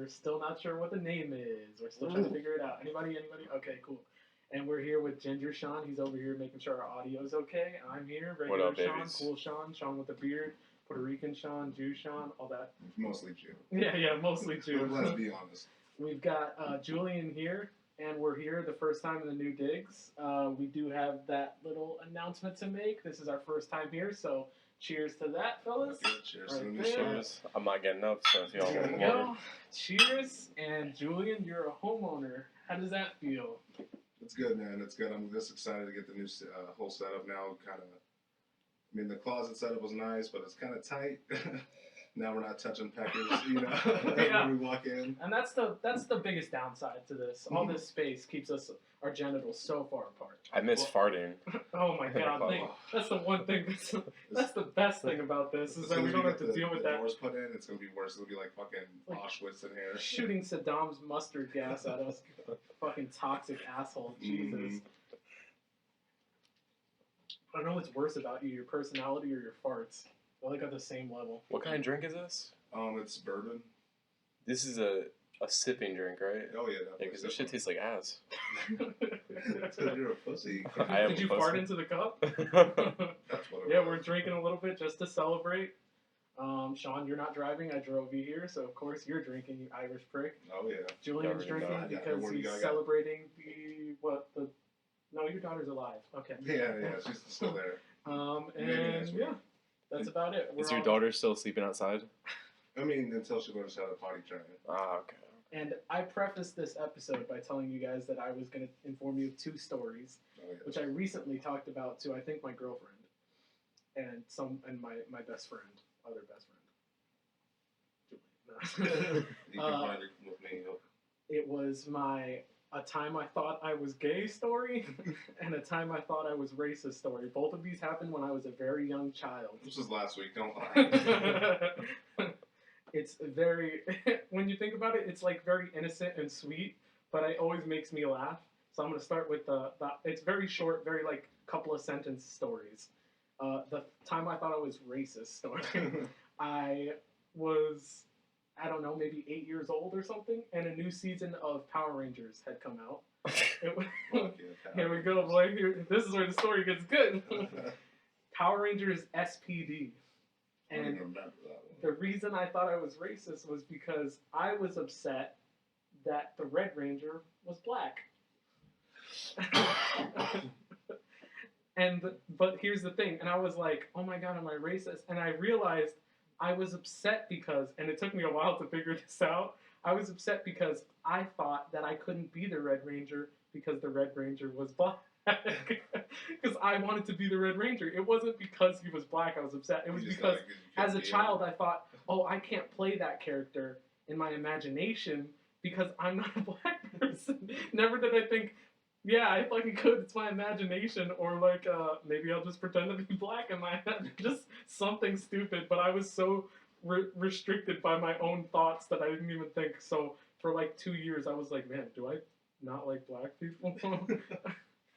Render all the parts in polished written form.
we're still not sure what the name is. We're still trying to figure it out. Anybody? Okay, cool. And we're here with Ginger Sean. He's over here making sure our audio's okay. I'm here, regular What up, Sean, babies? cool Sean with the beard, Puerto Rican Sean, Jew Sean, all that. Mostly Jew. Yeah, mostly Jew. Let's be honest. We've got Julian here, and we're here the first time in the new digs. We do have that little announcement to make. This is our first time here, so cheers to that, fellas. Okay, cheers to the new Cheers. show. I'm not getting up, so if y'all There want we water. go. Cheers. And Julian, you're a homeowner. How does that feel? It's good, man. It's good. I'm just excited to get the new whole setup now. The closet setup was nice, but it's kind of tight. Now we're not touching peckers, Yeah. when we walk in. And that's the biggest downside to this. All this space keeps our genitals so far apart. I miss farting. Oh my god, that's the one thing. That's the best thing about this is that we don't have to deal with the that. doors put in, it's gonna be worse. It'll be like fucking Auschwitz in here. Shooting Saddam's mustard gas at us. Fucking toxic asshole. Jesus. I don't know what's worse about you, your personality or your farts. They're like at the same level. What kind of drink is this? It's bourbon. This is a sipping drink, right? Oh yeah, Yeah, because this shit tastes like ass. That's because you're a pussy. I am Did you a pussy. fart into the cup? That's what it Yeah, was. we're drinking a little bit just to celebrate. Sean, you're not driving. I drove you here, so of course you're drinking, you Irish prick. Oh yeah. Julian's Never even drinking know. because What do you he's got? celebrating No, your daughter's alive. Okay. Yeah, she's still there. Maybe And next week. yeah, that's about it. Is your daughter still sleeping outside? Until she learns how to potty train. Ah, okay. And I prefaced this episode by telling you guys that I was going to inform you of two stories, Oh yeah. which I recently talked about to, I think, my girlfriend and my best friend, other best friend. Julian. You can find it with me. It was a time I thought I was gay story and a time I thought I was racist story. Both of these happened when I was a very young child. This was last week. Don't lie. It's very, when you think about it, it's like very innocent and sweet, but it always makes me laugh. So I'm going to start with it's very short, very like couple of sentence stories. The time I thought I was racist story. I was, I don't know, maybe 8 years old or something, and a new season of Power Rangers had come out. Here we go, boy. This is where the story gets good. Power Rangers SPD. I don't And even remember that one. the reason I thought I was racist was because I was upset that the Red Ranger was black. But here's the thing, and I was like, oh my god, am I racist? And I realized I was upset because, and it took me a while to figure this out, I was upset because I thought that I couldn't be the Red Ranger because the Red Ranger was black. Because I wanted to be the Red Ranger. It wasn't because he was black I was upset. It was because as a child I thought, oh, I can't play that character in my imagination because I'm not a black person. Never did I think, yeah, I fucking could. It's my imagination. Or like, maybe I'll just pretend to be black in my head. Just something stupid. But I was so restricted by my own thoughts that I didn't even think. So for like 2 years I was like, man, do I not like black people?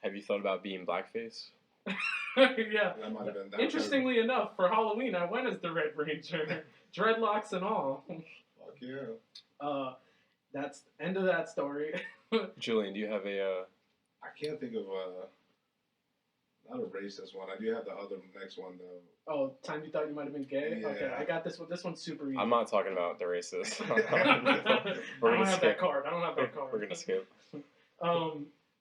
Have you thought about being blackface? Yeah. That might have been that. Interestingly enough, for Halloween, I went as the Red Ranger, dreadlocks and all. Fuck yeah. That's end of that story. Julian, do you have a? I can't think of not a racist one. I do have the other next one though. Oh, time you thought you might have been gay? Yeah. Okay, I got this one. This one's super easy. I'm not talking about the racist. I don't have that card. We're gonna skip.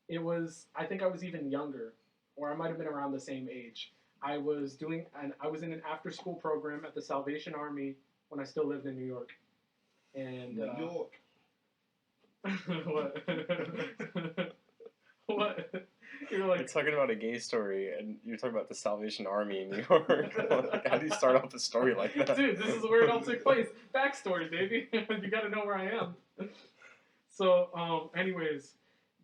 It was, I think I was even younger, or I might have been around the same age. I was in an after-school program at the Salvation Army when I still lived in New York. And New York. What? What? You're like, You're talking about a gay story, and you're talking about the Salvation Army in New York. Like, how do you start off a story like that? dude, this is where it all took place. Backstory, baby. You got to know where I am. So, anyways,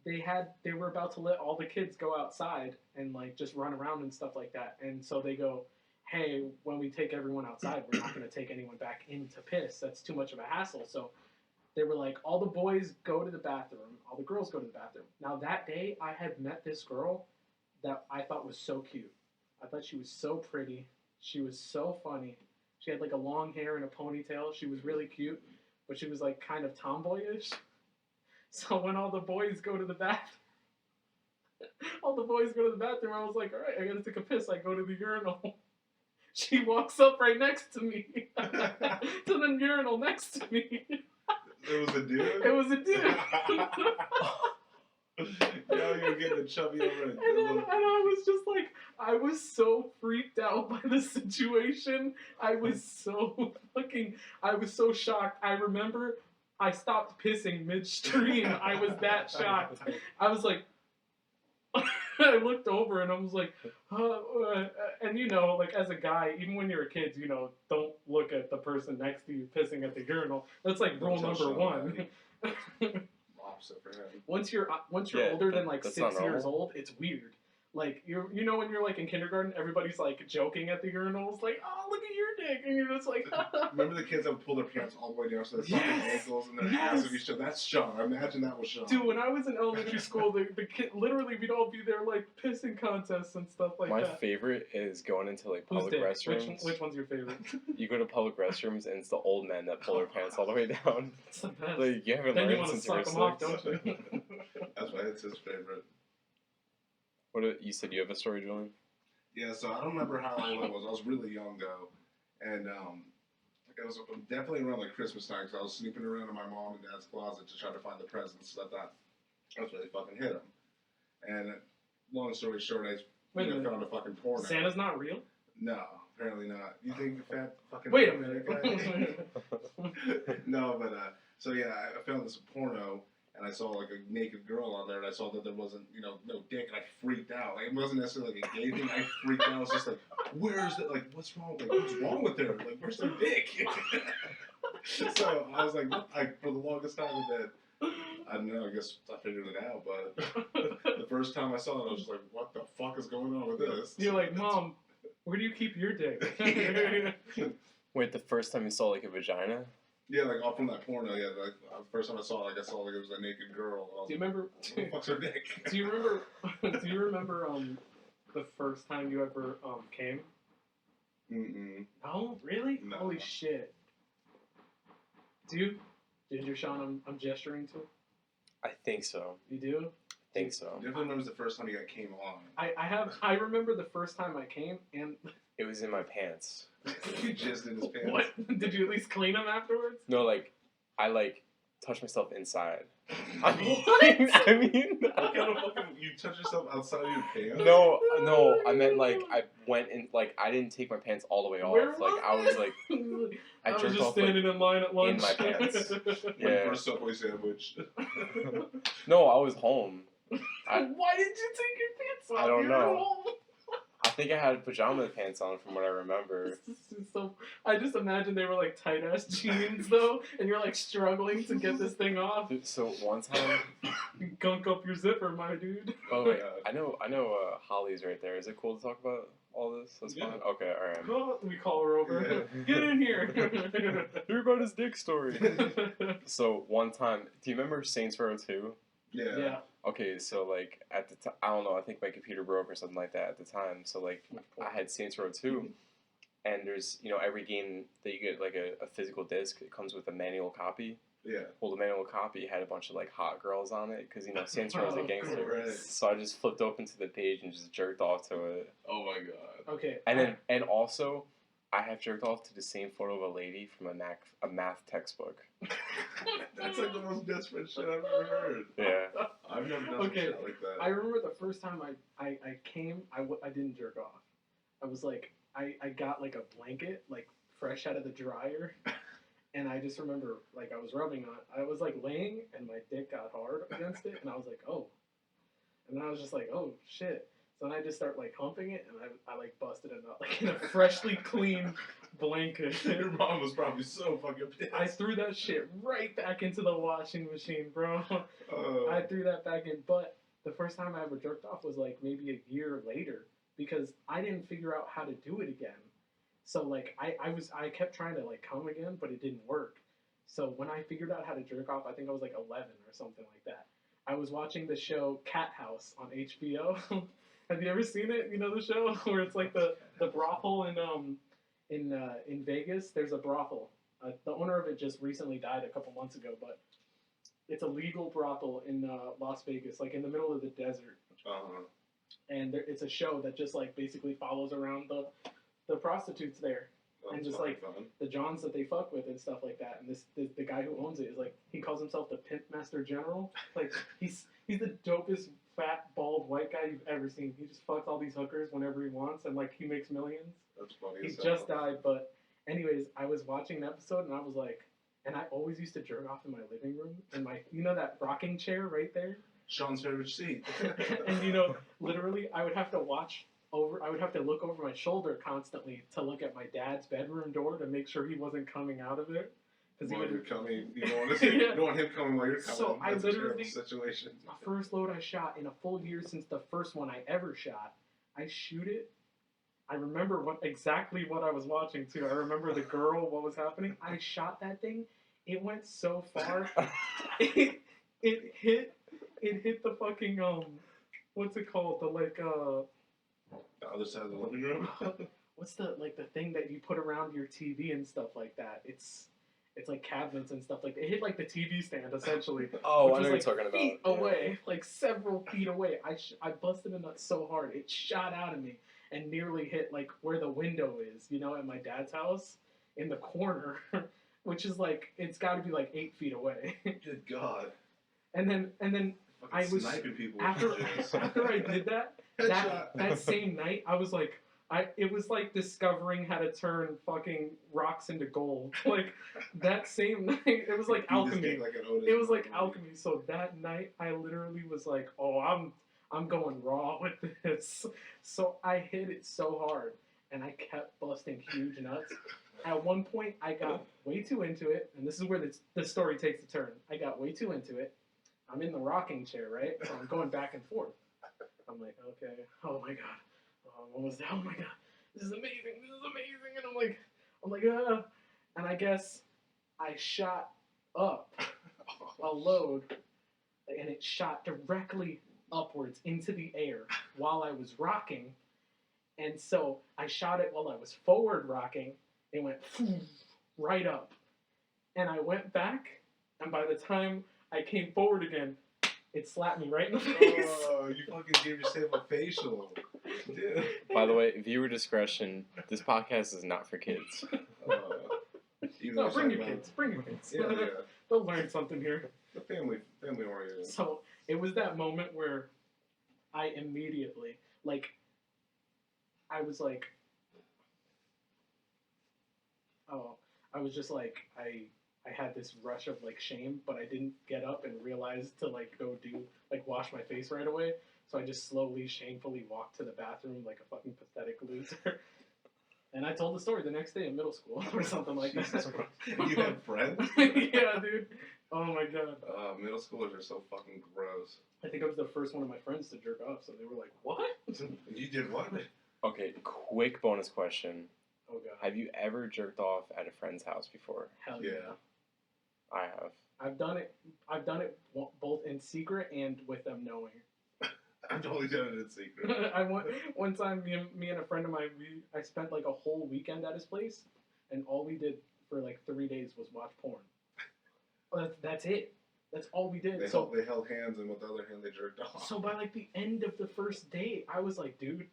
they were about to let all the kids go outside and like just run around and stuff like that. And so they go, hey, when we take everyone outside, we're not going to take anyone back in to piss. That's too much of a hassle. So they were like, all the boys go to the bathroom, all the girls go to the bathroom. Now that day, I had met this girl that I thought was so cute. I thought she was so pretty. She was so funny. She had like a long hair and a ponytail. She was really cute. but she was like kind of tomboyish. So when all the boys go to the bathroom, I was like, all right, I gotta take a piss. I go to the urinal. She walks up right next to me, to the urinal next to me. It was a dude? It was a dude. Yo, you're getting a chubby over it. And I was just like, I was so freaked out by the situation. I was so shocked. I remember I stopped pissing midstream. I was that shocked. I was like, I looked over and I was like, and you know, like as a guy, even when you're a kid, you know, don't look at the person next to you pissing at the urinal. That's like rule number one. Opposite for him. Once you're older than like 6 years old, it's weird. Like you know when you're like in kindergarten, everybody's like joking at the urinals, like, oh look at your dick, and you're just like. Remember the kids that would pull their pants all the way down to their fucking ankles and their ass would be showing? That's Sean. I imagine that was Sean. Dude, when I was in elementary school, the kid literally we'd all be there like pissing contests and stuff like that. My favorite is going into like public restrooms. Which one's your favorite? You go to public restrooms and it's the old men that pull their pants all the way down. It's the best. Like you haven't Then you learned want to since you were suck them off, 6. don't you? That's why it's his favorite. You said you have a story, Julian? Yeah, so I don't remember how old I was. I was really young though, and like I was definitely around like Christmas time because I was snooping around in my mom and dad's closet to try to find the presents. So I thought I was really fucking hit them. And long story short, I found a fucking porno. Santa's not real? No, apparently not. You think fat fucking? Wait a minute. No, but so yeah, I found this porno. And I saw like a naked girl on there, and I saw that there wasn't, no dick, and I freaked out. Like it wasn't necessarily like a gay thing. I freaked out. I was just like, "Where's that? Like, what's wrong? Like, what's wrong with her? Like, where's their dick?" So I was like, for the longest time, I don't know. I guess I figured it out. But the first time I saw it, I was just like, "What the fuck is going on with this?" You're like, "Mom, where do you keep your dick?" Wait, the first time you saw like a vagina? Yeah, like all from that porno. Yeah, like the first time I saw it, I saw like it was a naked girl. Do you remember? What the fuck's her dick? Do you remember the first time you ever came? Mm-mm. No, really? No. Holy shit! Do you? Ginger Sean, I'm gesturing to. I think so. You do? I think so. Definitely remembers the first time you got came on. I remember the first time I came and. It was in my pants. You jizzed in his pants. What? Did you at least clean them afterwards? No, like I touched myself inside. What? I mean, What kind of fucking, you touch yourself outside of your pants? No, I meant like I went in, like I didn't take my pants all the way off. Where Like I was like I was jerked just off standing in line at lunch. in my pants. Yeah. For a Subway sandwich. No, I was home. Why did you take your pants off? I don't You know. were home. I think I had pajama pants on from what I remember. So I just imagine they were like tight ass jeans though, and you're like struggling to get this thing off. So one time, You gunk up your zipper, my dude. oh wait, I know. Holly's right there. Is it cool to talk about all this? That's Yeah. fine. Okay, all right. Oh, we call her over. Yeah. Get in here. Hear about his dick story. So one time, do you remember Saints Row 2? Yeah. Okay, so like at the time, I don't know, I think my computer broke or something like that at the time. So like I had Saints Row 2, and there's every game that you get like a physical disc. It comes with a manual copy. Yeah. Well, the manual copy had a bunch of like hot girls on it because Saints Row is a Oh, gangster. right. So I just flipped open to the page and just jerked off to it. Oh my god. Okay. And also, I have jerked off to the same photo of a lady from a math textbook. That's like the most desperate shit I've ever heard. Yeah. I've never done some shit like that. I remember the first time I came, I didn't jerk off. I was like, I got like a blanket, like fresh out of the dryer, and I just remember like I was rubbing on it. I was like laying, and my dick got hard against it, and I was like, oh. And then I was just like, oh shit. So then I just start like humping it, and I like busted it out like in a freshly clean blanket. Your mom was probably so fucking pissed. I threw that shit right back into the washing machine, bro. Oh. I threw that back in, but the first time I ever jerked off was like maybe a year later because I didn't figure out how to do it again. So like I kept trying to like come again, but it didn't work. So when I figured out how to jerk off, I think I was like 11 or something like that. I was watching the show Cat House on HBO. Have you ever seen it? You know the show where it's like the brothel in Vegas. There's a brothel. The owner of it just recently died a couple months ago, but it's a legal brothel in Las Vegas, like in the middle of the desert. Uh-huh. And it's a show that just like basically follows around the prostitutes there. And just like fun. the Johns that they fuck with and stuff like that. And the guy who owns it is like, he calls himself the Pimp Master General. Like he's the dopest fat bald white guy you've ever seen. He just fucks all these hookers whenever he wants, and like he makes millions. That's funny. He just died, but anyways, I was watching an episode and I was like, and I always used to jerk off in my living room in my, you know, that rocking chair right there. Sean's favorite seat. And you know, literally, I would have to look over my shoulder constantly to look at my dad's bedroom door to make sure he wasn't coming out of it. Because While he would you're coming, you don't want to see, you don't want him coming while you're coming. So I That's literally- a terrible situation. my first load I shot in a full year since the first one I ever shot. I shoot it. I remember exactly what I was watching too. I remember the girl, what was happening. I shot that thing. It went so far. it hit the fucking what's it called? The other side of the living room. What's the thing that you put around your TV and stuff like that? It's like cabinets and stuff like that. It hit like the TV stand essentially. Oh, which I was, know like, what you're talking feet about. away, like several feet away. I busted a nut so hard it shot out of me and nearly hit like where the window is, you know, at my dad's house in the corner, which is like it's got to be like 8 feet away. Good God. And then Fucking I was sniping people. after I did that Headshot. that same night I was like. It was like discovering how to turn fucking rocks into gold. Like that same night, it was like You just alchemy. get like an Otis It was like movie. alchemy. So that night, I literally was like, "Oh, I'm going raw with this." So I hit it so hard, and I kept busting huge nuts. At one point, I got way too into it, and this is where the story takes a turn. I got way too into it. I'm in the rocking chair, right? So I'm going back and forth. I'm like, okay, oh my god. What was that? Oh my god, this is amazing, and I'm like, and I guess I shot up a load, and it shot directly upwards into the air while I was rocking, and so I shot it while I was forward rocking. It went right up, and I went back, and by the time I came forward again, it slapped me right in the face. Oh, you fucking gave yourself a facial. Dude. By the way, viewer discretion. This podcast is not for kids. Even No, though bring it's your about- kids. Bring your kids. Yeah, yeah. They'll learn something here. The family oriented. So it was that moment where I immediately, like, I was like, oh, I was just like, I had this rush of like shame, but I didn't get up and realize to like go wash my face right away. So I just slowly, shamefully walked to the bathroom like a fucking pathetic loser. And I told the story the next day in middle school or something like Jesus that. Christ. You had friends? Yeah, dude. Oh my god. Middle schoolers are so fucking gross. I think I was the first one of my friends to jerk off, so they were like, "What?" You did what? Okay, quick bonus question. Oh god. Have you ever jerked off at a friend's house before? Hell yeah. Yeah. I have. I've done it both in secret and with them knowing. I've only done it in secret. I went one time. Me and a friend of mine. I spent like a whole weekend at his place, and all we did for like 3 days was watch porn. That's it. That's all we did. They So held hands, and with the other hand, they jerked off. so by like the end of the first date, I was like, dude,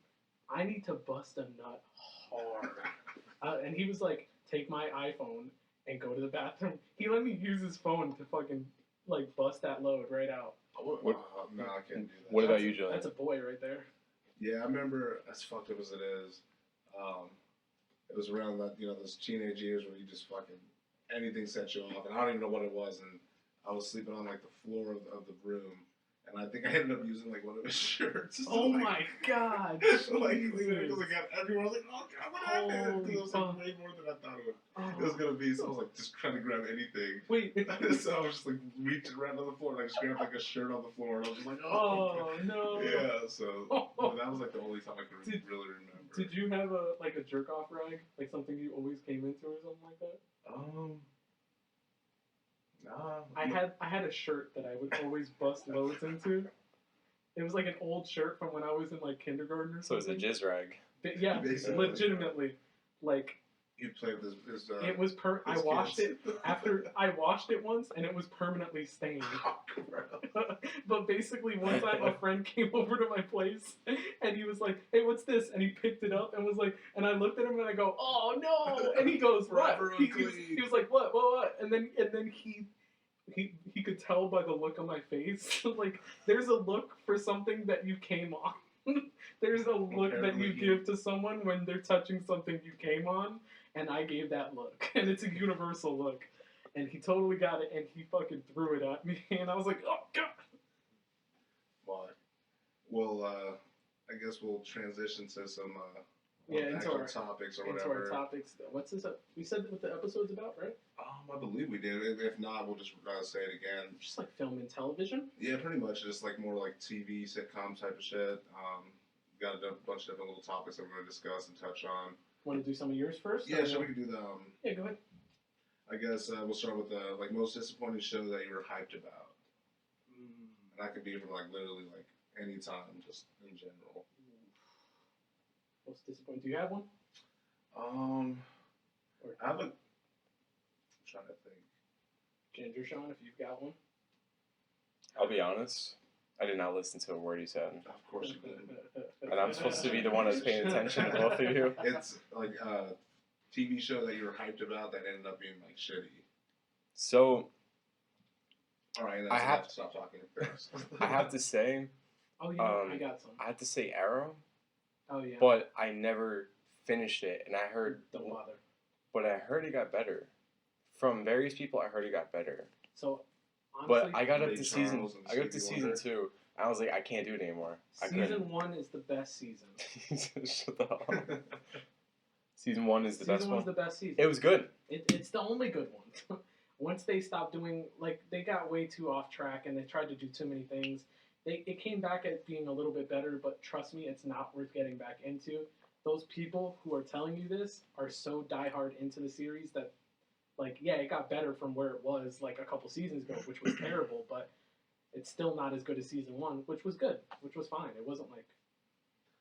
I need to bust a nut hard. And he was like, take my iPhone and go to the bathroom. He let me use his phone to fucking like bust that load right out. No, I can't do that. What about That's- you, Julian? That's a boy right there. Yeah, I remember, as fucked up as it is, it was around that, those teenage years where you just fucking, anything sets you off, and I don't even know what it was, and I was sleeping on, like, the floor of the room, and I think I ended up using, like, one of his shirts. Oh my god. So, like, because I got everywhere, I was like, oh god, what happened? Because it was, like, way more than I thought it was gonna be, so I was, like, just trying to grab anything. Wait. So I was just, like, reaching around on the floor, and I just grabbed, like, a shirt on the floor, and I was just like, Oh no. Yeah, so that was, like, the only time I could really remember. Did you have a jerk off rag? Like something you always came into or something like that? Nah. I had a shirt that I would always bust loads into. It was like an old shirt from when I was in like kindergarten or So it's something. a jizz rag. But yeah, Basically. legitimately. Like You play with his It was I his washed kids. it after I washed it once, and it was permanently stained. But basically, one time a friend came over to my place, and he was like, "Hey, what's this?" And he picked it up and was like, and I looked at him and I go, "Oh no!" And he goes, "What?" Forever He was like, "What?" And then he could tell by the look on my face, like there's a look for something that you came on. There's a look that you Apparently. give to someone when they're touching something you came on. And I gave that look, and it's a universal look. And he totally got it, and he fucking threw it at me, and I was like, oh, God. Well, I guess we'll transition to some Into actual our topics or into whatever. our topics. What's this? We said what the episode's about, right? I believe we did. If not, we'll just say it again. Just like film and television. Yeah, pretty much just like more like TV, sitcom type of shit. Got a bunch of different little topics that we're going to discuss and touch on. Want to do some of yours first? Yeah, sure, we can do the. Yeah, go ahead. I guess we'll start with the like most disappointing show that you were hyped about. And that could be from like literally like any time, just in general. Most disappointing. Do you have one? I haven't. I'm trying to think. Ginger Sean, if you've got one. I'll be honest. I did not listen to a word he said. Of course you did. And I'm supposed to be the one that's paying attention to both of you. It's like a TV show that you were hyped about that ended up being like shitty. So All right, I have to stop talking. Thanks. I have to say, Oh, yeah, I got some. I have to say Arrow, Oh, yeah. but I never finished it, and I heard, Don't bother. but I heard it got better. From various people, I heard it got better. So, honestly, But I got up Ray to Charles and I got to Stevie season Wonder. 2. I was like, I can't do it anymore. I season 1 is the best season. couldn't. Shut the hell up. Season 1 is the best Season one. 1's the best season. It was good. It's the only good one. Once they stopped doing, like, they got way too off track and they tried to do too many things. It came back at being a little bit better, but trust me, it's not worth getting back into. Those people who are telling you this are so diehard into the series that, like, yeah, it got better from where it was, like, a couple seasons ago, which was terrible, but it's still not as good as season 1, which was good, which was fine. It wasn't like...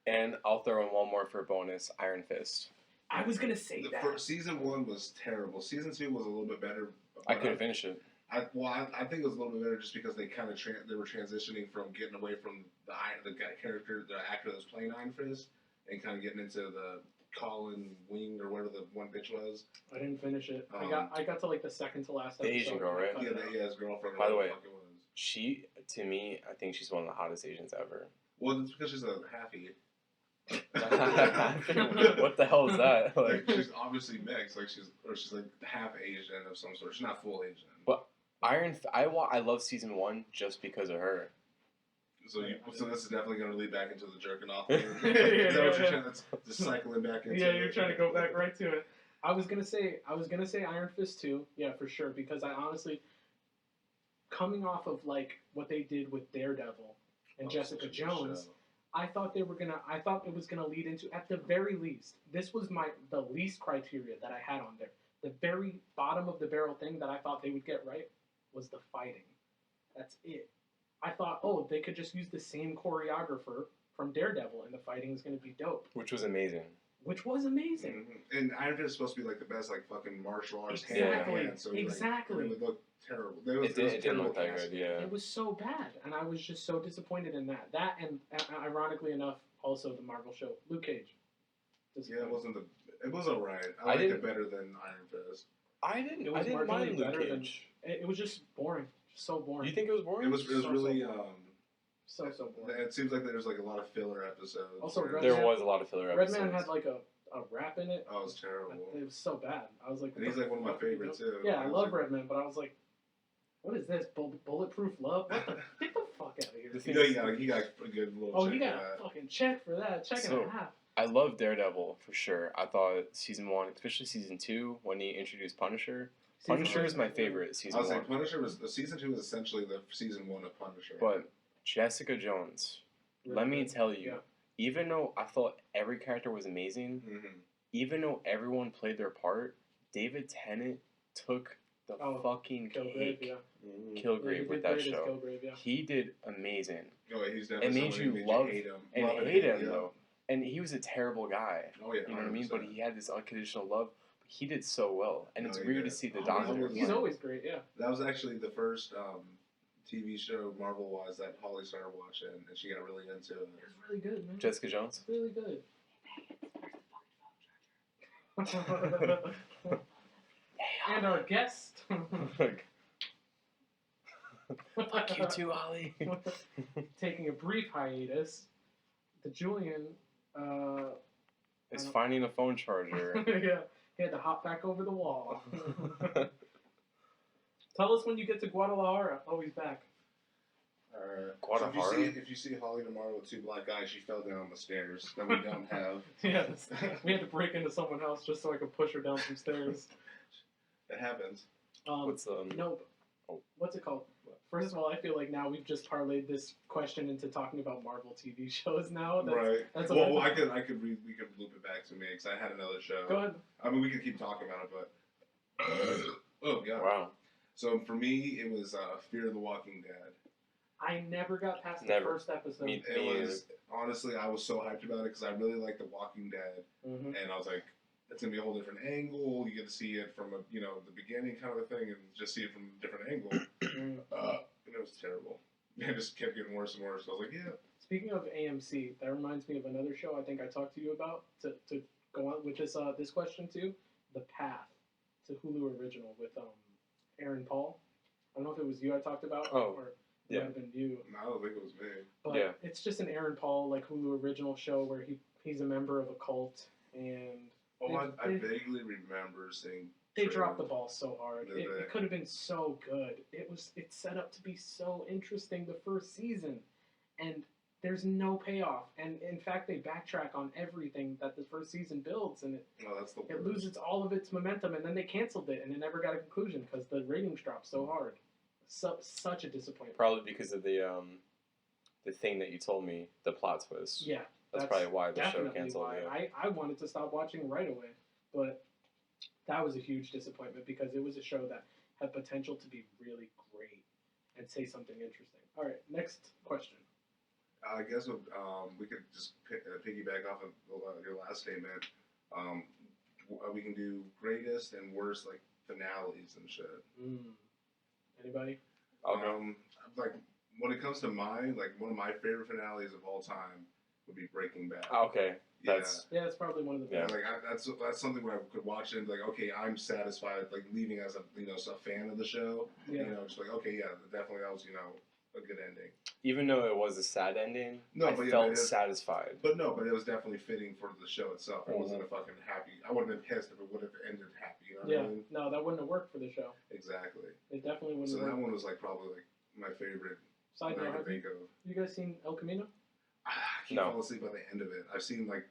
And I'll throw in one more for a bonus, Iron Fist. I was going to say The that. first, season 1 was terrible. Season 2 was a little bit better. I couldn't finish it. I think it was a little bit better just because they kind of they were transitioning from getting away from the character, the actor that was playing Iron Fist, and kind of getting into the Colin Wing or whatever the one bitch was. I didn't finish it. I got to, like, the second to last The episode. Asian girl, right? Yeah, his girlfriend. By the way, whatever fuck it was. She, to me, I think she's one of the hottest Asians ever. Well, it's because she's a halfie. What the hell is that? Like, she's obviously mixed. Like she's like half Asian of some sort. She's not full Asian. But I love season 1 just because of her. So this is definitely going to lead back into the jerking off. Yeah, Is that what you're yeah. trying to just cycling back into? Yeah, you're trying to go back right to it. I was gonna say Iron Fist 2, yeah, for sure, because I honestly, coming off of like what they did with Daredevil and Jessica such a good Jones, show. I thought it was gonna lead into, at the very least, this was the least criteria that I had on there. The very bottom of the barrel thing that I thought they would get right was the fighting. That's it. I thought, oh, they could just use the same choreographer from Daredevil and the fighting is gonna be dope. Which was amazing. Which was amazing. Mm-hmm. And Iron Fist is supposed to be like the best like fucking martial arts Exactly. hand. So Exactly. Like, it would look terrible. It didn't look that good, yeah. It was so bad, and I was just so disappointed in that. That, and ironically enough, also the Marvel show, Luke Cage. Yeah, it was alright. I liked it better than Iron Fist. I didn't marginally mind Luke better than- Cage. It was just boring. Just so boring. You think it was boring? It was So really boring. So boring. It seems like there's like a lot of filler episodes. Also, where- Red There Man- was a lot of filler Red episodes. Man had like a rap in it. Oh, it was terrible. It was so bad. I was like, And he's like one of my favorites too. Yeah, I love Red Man, but I was like, what is this? Bulletproof Love? What the? Get the fuck out of here. The You thing know, he got a good little. Oh, check you for got that. a fucking check for that. Check and So- a half. I love Daredevil for sure. I thought season 1, especially season 2, when he introduced Punisher. Punisher is my favorite I season was 1. saying Punisher was the season 2 was essentially the season 1 of Punisher. But Jessica Jones, let me tell you, Yeah. even though I thought every character was amazing, Mm-hmm. even though everyone played their part, David Tennant took the fucking Kilgrave, cake. yeah. Kilgrave He with did that great as show. Kilgrave, yeah. He did amazing. Oh, yeah, he's definitely It made someone who you love hate him. and Love hate him yeah. though. And he was a terrible guy. Oh yeah, You know what I mean? But 100%. he had this unconditional love. he did so well, and No, it's he weird did. to see the Oh, doctor. He's always great, yeah. That was actually the first TV show Marvel-wise that Holly started watching, and she got really into it. It was really good, man. Jessica Jones. It's really good. And our guest. Fuck you too, Ollie. Taking a brief hiatus. The Julian. Is finding a phone charger. Yeah, he had to hop back over the wall. Tell us when you get to Guadalajara. Oh, he's back. So if you see Holly tomorrow with two black guys, she fell down the stairs that we don't have. Yes, we had to break into someone else just so I could push her down some stairs. It happens. What's No. Oh. What's it called? First of all, I feel like now we've just parlayed this question into talking about Marvel TV shows now. Right. That's Well, we could loop it back to me because I had another show. Go ahead. I mean, we could keep talking about it, but oh god. Wow. So for me, it was Fear of the Walking Dead. I never got past the Never. first episode. It was honestly, I was so hyped about it because I really like The Walking Dead, and I was like, it's gonna be a whole different angle. You get to see it from the beginning kind of a thing, and just see it from a different angle. And it was terrible. It just kept getting worse and worse. I was like, yeah. Speaking of AMC, that reminds me of another show I think I talked to you about to go on with this question too. The Path. It's a Hulu original with Aaron Paul. I don't know if it was you I talked about or it might have been you. No, I don't think it was me. But it's just an Aaron Paul like Hulu original show where he's a member of a cult and I vaguely remember seeing. They dropped the ball so hard. Did It they? could have been so good. It's set up to be so interesting the first season, and there's no payoff. And in fact, they backtrack on everything that the first season builds, and That's the worst. it loses all of its momentum. And then they canceled it, and it never got a conclusion because the ratings dropped so hard. Such a disappointment. Probably because of the thing that you told me, the plot twist. Yeah, that's probably why the show definitely canceled. why. Yeah. I wanted to stop watching right away, but that was a huge disappointment because it was a show that had potential to be really great and say something interesting. All right, next question. I guess we could just piggyback off of your last statement. We can do greatest and worst like finales and shit. Anybody? I'll go. Like when it comes to mine, like one of my favorite finales of all time would be Breaking Bad. Okay, that's it's probably one of the best. Like that's something where I could watch it and be like, okay, I'm satisfied. Like leaving as a fan of the show. Yeah. Just like okay, yeah, definitely that was a good ending. Even though it was a sad ending, I felt satisfied. But it was definitely fitting for the show itself. It wasn't a fucking happy. I wouldn't have pissed if it would have ended happy. You know what I mean? No, that wouldn't have worked for the show. Exactly. It definitely wouldn't. So have that worked. one was like probably like my favorite. Side note, have you guys seen El Camino? I keep falling asleep by the end of it. I've seen like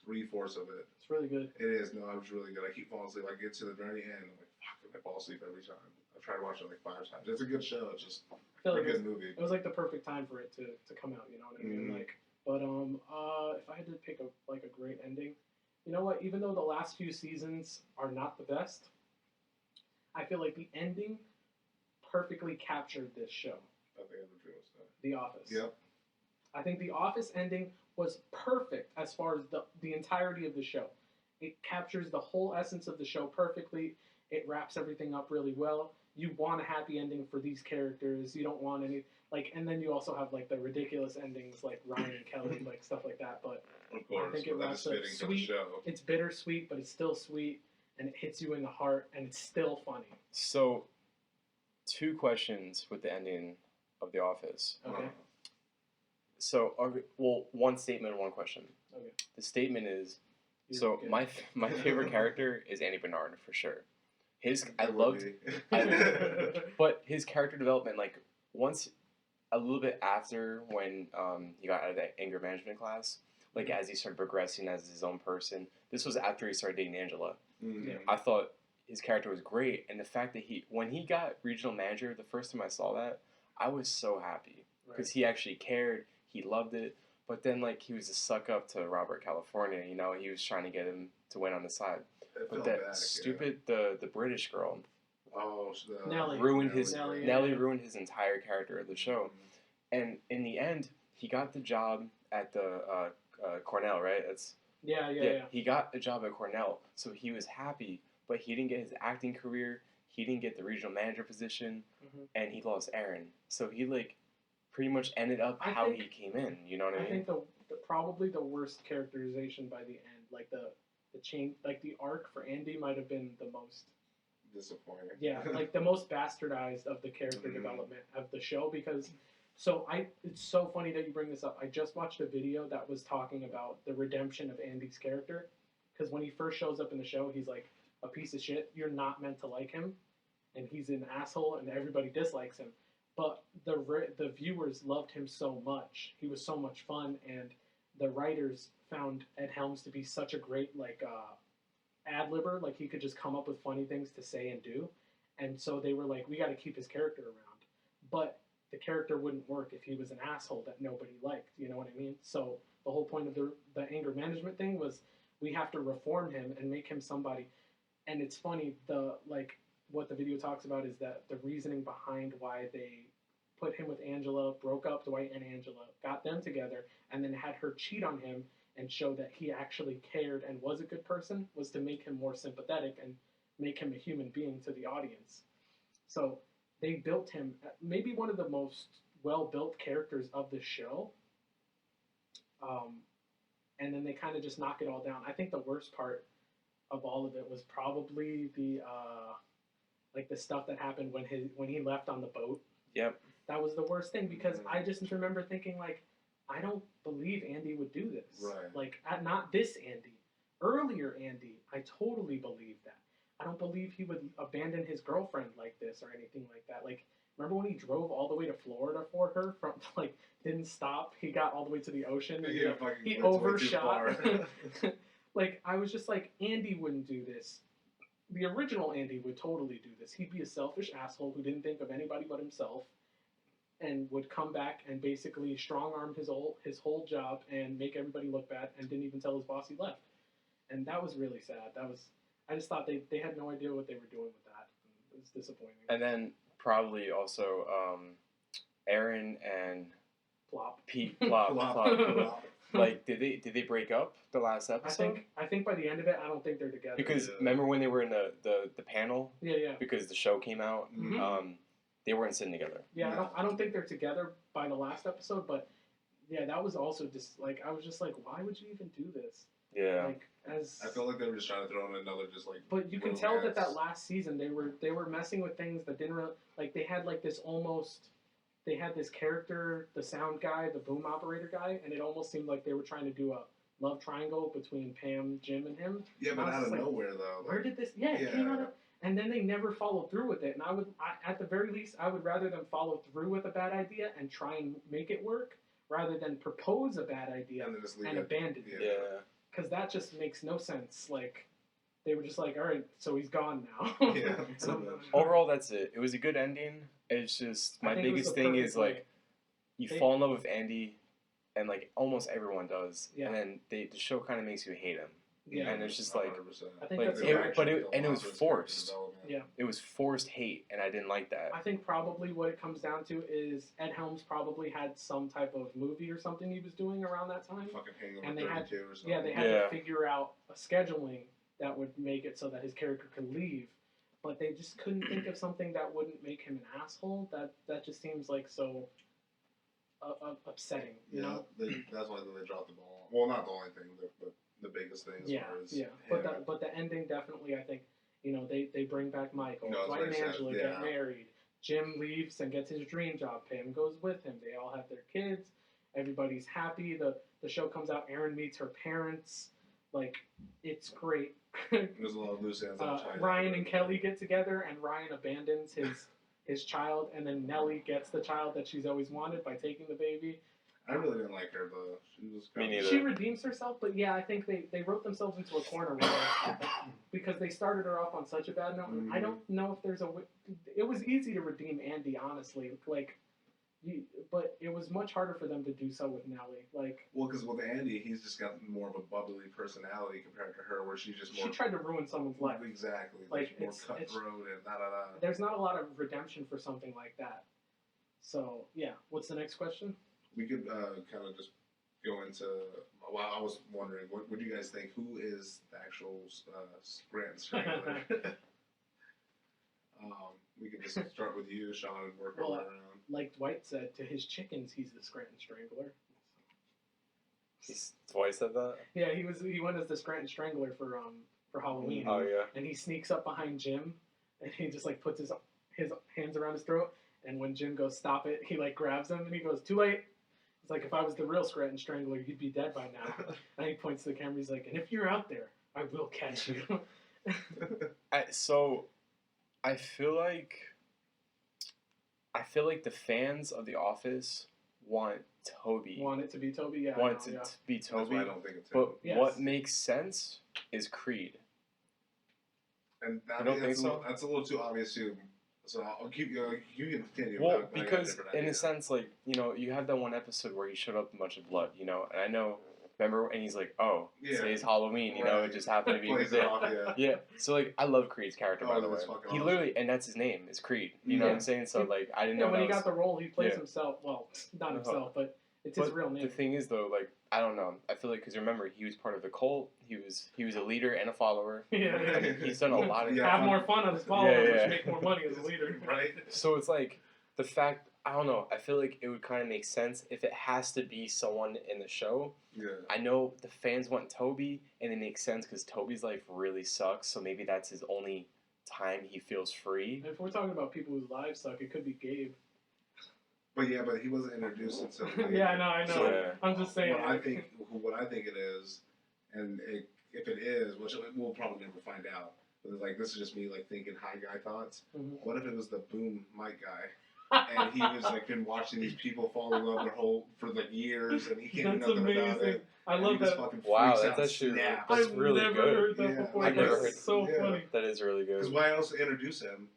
3/4 of it. It's really good. It is. No, it was really good. I keep falling asleep. I get to the very end. I'm like, fuck, I fall asleep every time. I've tried to watch it like 5 times. It's a good show. It's just a good movie. It was like the perfect time for it to come out. You know what I mean? Like, but if I had to pick a great ending, you know what? Even though the last few seasons are not the best, I feel like the ending perfectly captured this show. I think I'm the truest stuff. The Office. Yep. I think The Office ending was perfect as far as the entirety of the show. It captures the whole essence of the show perfectly. It wraps everything up really well. You want a happy ending for these characters. You don't want any and then you also have like the ridiculous endings like Ryan and Kelly, like stuff like that. But of course, I think it wraps up sweet. For the show. It's bittersweet, but it's still sweet, and it hits you in the heart, and it's still funny. So, 2 questions with the ending of The Office. Okay. So, one statement, one question. Okay. The statement is, my favorite character is Andy Bernard for sure. But his character development, like once, a little bit after when he got out of that anger management class, like as he started progressing as his own person. This was after he started dating Angela. Yeah. I thought his character was great, and the fact that when he got regional manager, the first time I saw that, I was so happy because he actually cared. He loved it, but then like he was a suck up to Robert California. He was trying to get him to win on the side. But that stupid the British girl. Nelly ruined Nelly ruined his entire character of the show, and in the end, he got the job at the Cornell, right? Yeah. He got the job at Cornell, so he was happy. but he didn't get his acting career. He didn't get the regional manager position, and he lost Aaron. So he like pretty much ended up how he came in. You know what I mean? I think probably the worst characterization by the end, like the change, like the arc for Andy might have been the most disappointing. Yeah, like the most bastardized of the character development of the show because. So it's so funny that you bring this up. I just watched a video that was talking about the redemption of Andy's character, because when he first shows up in the show, he's like a piece of shit. You're not meant to like him, and he's an asshole, and everybody dislikes him. But the viewers loved him so much. He was so much fun, and the writers found Ed Helms to be such a great like ad-libber. Like he could just come up with funny things to say and do, and so they were like, we got to keep his character around, but the character wouldn't work if he was an asshole that nobody liked. You know what I mean? So the whole point of the anger management thing was we have to reform him and make him somebody. And it's funny, what the video talks about is that the reasoning behind why they put him with Angela, broke up Dwight and Angela, got them together, and then had her cheat on him and show that he actually cared and was a good person was to make him more sympathetic and make him a human being to the audience. So they built him maybe one of the most well-built characters of the show, and then they kind of just knock it all down. I think the worst part of all of it was probably the stuff that happened when he left on the boat. Yep. That was the worst thing because I just remember thinking like, I don't believe Andy would do this. Right. Like not this Andy, earlier Andy. I totally believe that. I don't believe he would abandon his girlfriend like this or anything like that. Like, remember when he drove all the way to Florida for her? From like, didn't stop. He got all the way to the ocean. And he overshot. Like, I was just like, Andy wouldn't do this. The original Andy would totally do this. He'd be a selfish asshole who didn't think of anybody but himself, and would come back and basically strong-arm his whole job and make everybody look bad, and didn't even tell his boss he left. And that was really sad. I just thought they had no idea what they were doing with that. It was disappointing. And then probably also Aaron and Plop. Pete Plop. Like, did they break up the last episode? I think by the end of it, I don't think they're together. Because remember when they were in the panel? Yeah. Because the show came out, they weren't sitting together. Yeah, I don't think they're together by the last episode, but yeah, that was also just like I was just like, why would you even do this? Yeah. Like I felt like they were just trying to throw in another just like. But you can tell that last season they were messing with things that didn't really like. They had like this almost. They had this character, the sound guy, the boom operator guy, and it almost seemed like they were trying to do a love triangle between Pam, Jim, and him. Yeah, but out of nowhere though. Where did this? Yeah, it came out of. And then they never followed through with it. And at the very least, I would rather them follow through with a bad idea and try and make it work, rather than propose a bad idea and abandon it. Yeah. Because that just makes no sense. Like, they were just like, all right, so he's gone now. Yeah. Overall, that's it. It was a good ending. It's just, my biggest thing is, like, you fall in love with Andy, and, like, almost everyone does. Yeah. And then the show kind of makes you hate him. Yeah. And it's just, like, 100%. I think like it was forced. Yeah. It was forced hate, and I didn't like that. I think probably what it comes down to is Ed Helms probably had some type of movie or something he was doing around that time. Fucking Hangover and they 32 or something. Yeah, they had to figure out a scheduling that would make it so that his character could leave. But they just couldn't think of something that wouldn't make him an asshole. That just seems like so upsetting. You know? That's why they dropped the ball. Well, not the only thing, but the biggest thing as far as But the ending definitely, I think, you know, they bring back Michael. No, Dwight and Angela get married. Jim leaves and gets his dream job. Pam goes with him. They all have their kids. Everybody's happy. The show comes out. Aaron meets her parents. Like, it's great. There's a lot of loose ends. Ryan and Kelly get together, and Ryan abandons his child, and then Nellie gets the child that she's always wanted by taking the baby. I really didn't like her though. She was Me neither. She redeems herself, but yeah, I think they wrote themselves into a corner with her because they started her off on such a bad note. And I don't know if there's it was easy to redeem Andy, honestly. Like, but it was much harder for them to do so with Nellie. Like, well, because with Andy, he's just got more of a bubbly personality compared to her, where she's just more. She tried to ruin someone's life. Exactly. Like, more cutthroat and da. There's not a lot of redemption for something like that. So yeah, what's the next question? We could kind of just go into. Well, I was wondering, what do you guys think? Who is the actual Scranton strangler? We can just start with you, Sean, and work our way around. Like Dwight said, to his chickens, he's the Scranton Strangler. Dwight said that? Yeah, he went as the Scranton Strangler for Halloween. Oh, yeah. And he sneaks up behind Jim, and he just like puts his hands around his throat. And when Jim goes stop it, he like grabs him and he goes, "Too late." It's like, if I was the real Scranton Strangler, you'd be dead by now. And he points to the camera. He's like, "And if you're out there, I will catch you." So, I feel like the fans of The Office want Toby. Want it to be Toby? Yeah. Want it to be Toby. That's why I don't think it's But him. Yes. what makes sense is Creed. And I don't think so. That's a little too obvious too. So I'll keep you. You can continue. Well, but I got a because different in idea. a sense, like, you know, you have that one episode where he showed up with a bunch of blood, you know, and I know, remember, and he's like, "Oh, Yeah. today's Halloween," you know, it Right. just happened to be a Plays good it day. off, yeah. Yeah, so like I love Creed's character, by Oh, the way. that's fucking He awesome. literally, and that's his name, is Creed. You know what I'm Yeah. saying? So like I didn't Yeah, know when that he was, got the role, he plays yeah. himself. Well, not Uh-huh. himself, but it's his but real name. the thing is though, like I don't know. I feel like because remember he was part of the cult. He was a leader and a follower. Yeah, yeah. And he's done a lot of Yeah. Have more fun on his followers, Yeah, yeah. which make more money as a leader. Right? So it's like the fact I don't know. I feel like it would kind of make sense if it has to be someone in the show. Yeah. I know the fans want Toby, and it makes sense because Toby's life really sucks. So maybe that's his only time he feels free. If we're talking about people whose lives suck, it could be Gabe. But yeah, but he wasn't introduced until later. Yeah, I know. Yeah. I'm just saying. What I think it is, and if it is, which we'll probably never find out. But it's like this is just me like thinking high guy thoughts. Mhm. What if it was the boom mic guy, and he was like been watching these people fall in love for like years, and he can't That's do nothing about amazing. it. I and love he just that. fucking Wow, freaks that's out and actually snaps. that's I've really never good. heard that Yeah. before. I've never That's heard- so yeah. funny. That is really Because good. why else introduce him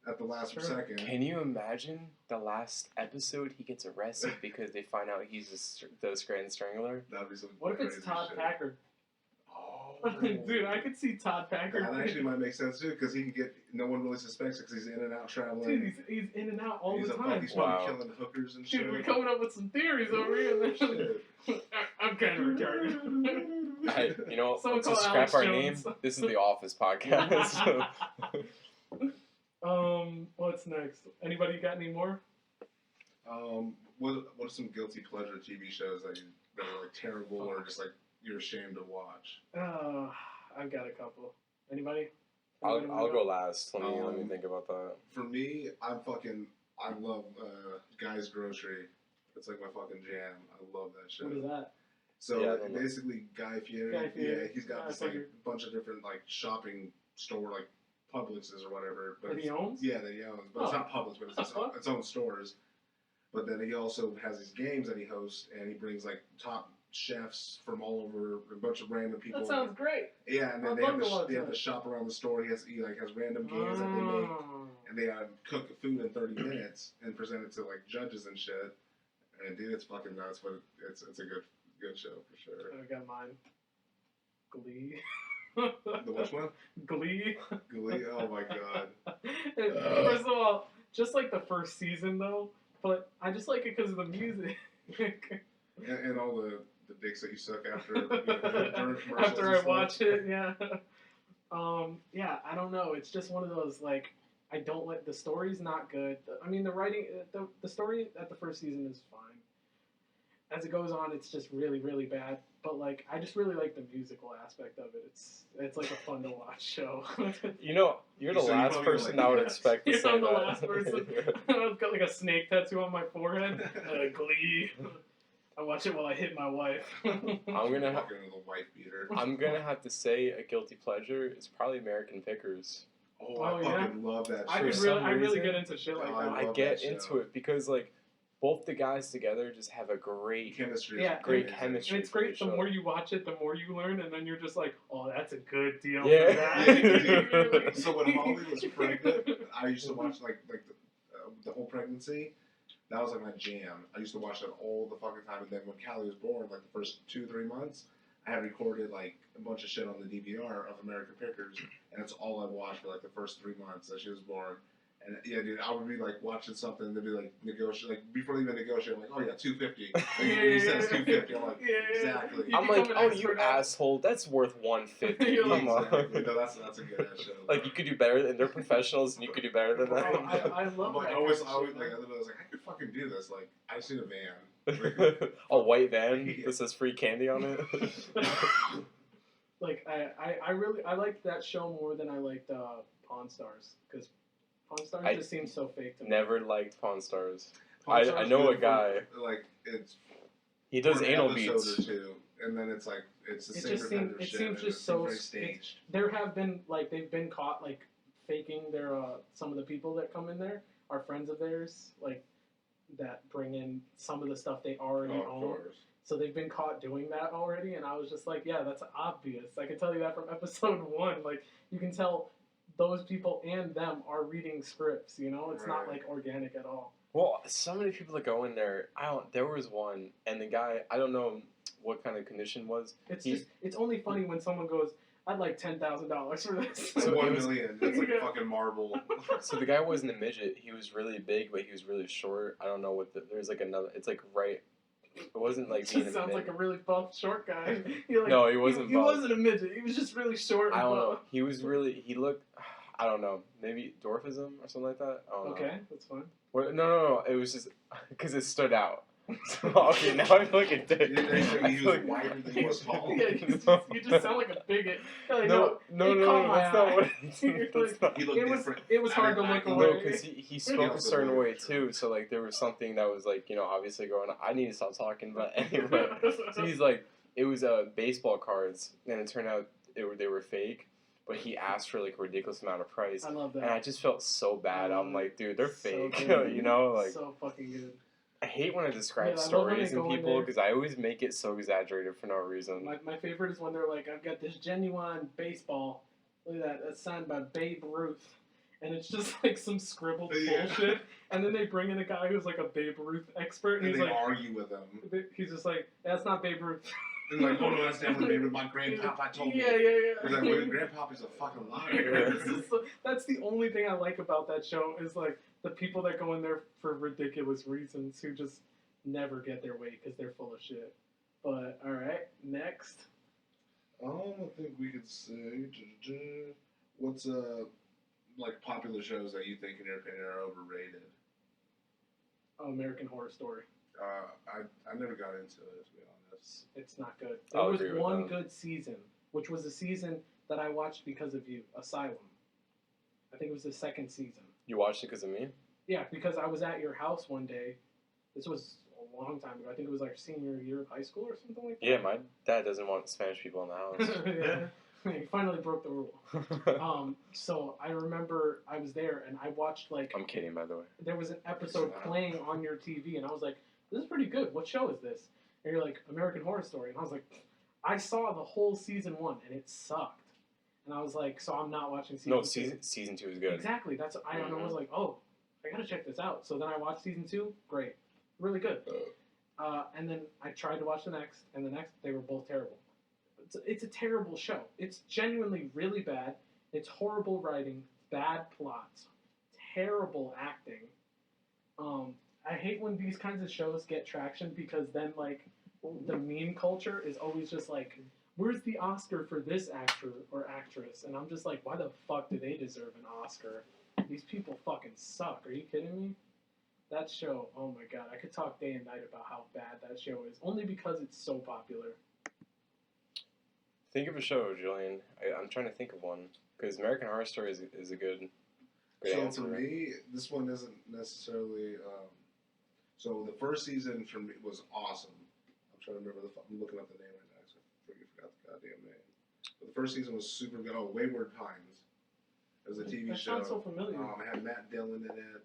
at the last Sure. second? Can you imagine the last episode he gets arrested because they find out he's the Scranton Strangler? That'd be some What if it's crazy Todd shit. Packard? Oh, Dude, I could see Todd Packard. That actually might make sense too, because he can get no one really suspects it because he's in and out traveling. Dude, he's in and out all he's the a time. He's probably Wow. killing hookers and shit. Dude, we're coming up with some theories over here. Shit. I'm kind of retarded. You know, Someone let's call just Alex scrap our name. Jones. This is the Office podcast. What's next? Anybody got any more? What are some guilty pleasure TV shows that are like terrible or just like you're ashamed to watch? I've got a couple. Anybody? I'll Anybody go last. Let me Um, think about that. For me, I love Guy's Grocery. It's like my fucking jam. I love that show. What is that? So Yeah, I don't know. basically, Guy Fieri, Guy Fieri. he's got Yeah, this I like figured. bunch of different like shopping store like Publixes or whatever. That he it's- owns? Yeah, that he owns. But it's Oh. not Publix, but it's That's fun. its own stores. But then he also has these games that he hosts, and he brings like top chefs from all over, a bunch of random people. That sounds great. Yeah, and then I'd they have, love to watch they have that. to shop around the store. He has random games that they make, and they cook food in 30 minutes and present it to like judges and shit. And dude, it's fucking nuts, but it's a good show for sure. I got mine. Glee. The which one? Glee. Glee. Oh my god. First of all, just like the first season though, but I just like it because of the music. And all the dicks that you suck after during commercials After and I stuff. watch it, yeah. Yeah, I don't know. It's just one of those like I don't like the story's not good. I mean, the writing, the story at the first season is fine. As it goes on, it's just really, really bad. But like, I just really like the musical aspect of it. It's like a fun to watch show. You know, you're the So you last probably person like I would that. expect to Yeah, say I'm the that. last person. I've got like a snake tattoo on my forehead. Glee. I watch it while I hit my wife. I'm gonna Walking into the wife beater. I'm gonna have to say a guilty pleasure is probably American Pickers. Oh, I yeah? fucking love that I show. could For really, some I really reason, get into shit like I that. I love get that show. into it because like both the guys together just have a great Chemistry. Yeah, is great amazing. chemistry. And it's for great. The show. more you watch it, the more you learn, and then you're just like, "Oh, that's a good deal." Yeah. For that. Yeah. So when Holly was pregnant, I used to watch like the whole pregnancy. That was like my jam. I used to watch that all the fucking time. And then when Callie was born, like the first 2-3 months, I had recorded like a bunch of shit on the DVR of American Pickers, and that's all I watched for like the first 3 months that she was born. And yeah, dude, I would be like watching something, and they'd be like negotiate, like before they even negotiate, I'm like, oh yeah, $250. Like, he says $250. I'm like, exactly. You I'm like, become an oh, you expert at it. asshole, that's worth $150. You're Come like, on. Exactly. No, that's a good ass show. Like, you could do better, and they're professionals, and you could do better than that. Oh, I love I'm like, that I always, kind of shit, like, man. I was like, I could fucking do this. Like, I seen a van. A white van that says free candy on it. Like I liked that show more than I liked Pawn Stars, because Pawn Stars I just seems so fake to me. Never liked Pawn Stars. Pawn I Stars know good a guy. For, like, it's He does for an anal episode beats. or two, and then it's like it's the It same just repetitive seems shit. just and it so seems very it's- staged. There have been like they've been caught like faking their some of the people that come in there are friends of theirs, like that bring in some of the stuff they already Oh, of own. course. So they've been caught doing that already, and I was just like, yeah, that's obvious. I can tell you that from episode 1. Like, you can tell those people and them are reading scripts, you know? It's not, Right. like, organic at all. Well, so many people that go in there. There was one, and the guy, I don't know what kind of condition was. It's only funny when someone goes, I'd like $10,000 for this. Like So $1 it was- million. That's like Yeah. fucking marble. So the guy wasn't a midget. He was really big, but he was really short. I don't know what there's like another. It's like right. It wasn't like It being just a sounds midget. like a really buff, short guy. You're like, No, he wasn't He buff. wasn't a midget. He was just really short and I don't buff. know. He was really. He looked. I don't know. Maybe dwarfism or something like that. I don't know. Okay, that's fine. Well, no. It was just because it stood out. So, okay, now I feel like a dick. You think I he feel was like- wider than he was tall? Yeah, you just sound like a bigot. You're like, No, it caught my that's not eye. what that's not. He looked It was different. it was hard to look No, No, away. because he Yeah, spoke a it's certain way weird, sure. too. So like there was something that was like obviously going on. I need to stop talking, but anyway. So he's like, it was baseball cards, and it turned out they were fake. But he asked for like a ridiculous amount of price, I love that. and I just felt so bad. I'm like, dude, they're So fake. good. You know, like so fucking good. I hate when I describe Yeah, I love when stories they and go in people there. because I always make it so exaggerated for no reason. My favorite is when they're like, I've got this genuine baseball. Look at that. That's signed by Babe Ruth. And it's just like some scribbled Yeah. bullshit. And then they bring in a guy who's like a Babe Ruth expert. And And he's they like, argue with him. he's just like, that's not Babe Ruth. And like, oh no, that's definitely David. My grandpapa told me. Yeah. He's like, well, your grandpapa's a fucking liar. It's just that's the only thing I like about that show is like the people that go in there for ridiculous reasons who just never get their way because they're full of shit. But all right, next. I think we could say what's like popular shows that you think in your opinion are overrated. American Horror Story. I never got into it, to be honest. It's not good. There I'll was agree with one that. good season, which was a season that I watched because of you, Asylum. I think it was the second season. You watched it because of me? Yeah, because I was at your house one day. This was a long time ago. I think it was like senior year of high school or something like that. Yeah, my dad doesn't want Spanish people in the house. Yeah. He finally broke the rule. So I remember I was there and I watched like I'm kidding, by the way. there was an episode playing on your TV and I was like, this is pretty good. What show is this? And you're like, American Horror Story. And I was like, I saw the whole season 1 and it sucked. And I was like, so I'm not watching season 2. Season 2 is good. Exactly. That's I don't know. I was like, oh, I gotta check this out. So then I watched season 2. Great, really good. And then I tried to watch the next, and the next. They were both terrible. It's a terrible show. It's genuinely really bad. It's horrible writing, bad plots, terrible acting. I hate when these kinds of shows get traction because then like the meme culture is always just like, where's the Oscar for this actor or actress? And I'm just like, why the fuck do they deserve an Oscar? These people fucking suck. Are you kidding me? That show, oh my god, I could talk day and night about how bad that show is, only because it's so popular. Think of a show, Julian. I'm trying to think of one. Because American Horror Story is a good So answer. for me, this one isn't necessarily. So the first season for me was awesome. I'm trying to remember I'm looking up the name right now. So I forgot the goddamn name. But the first season was super good. Oh, Wayward Pines. It was a TV That show. sounds so familiar. It had Matt Dillon in it.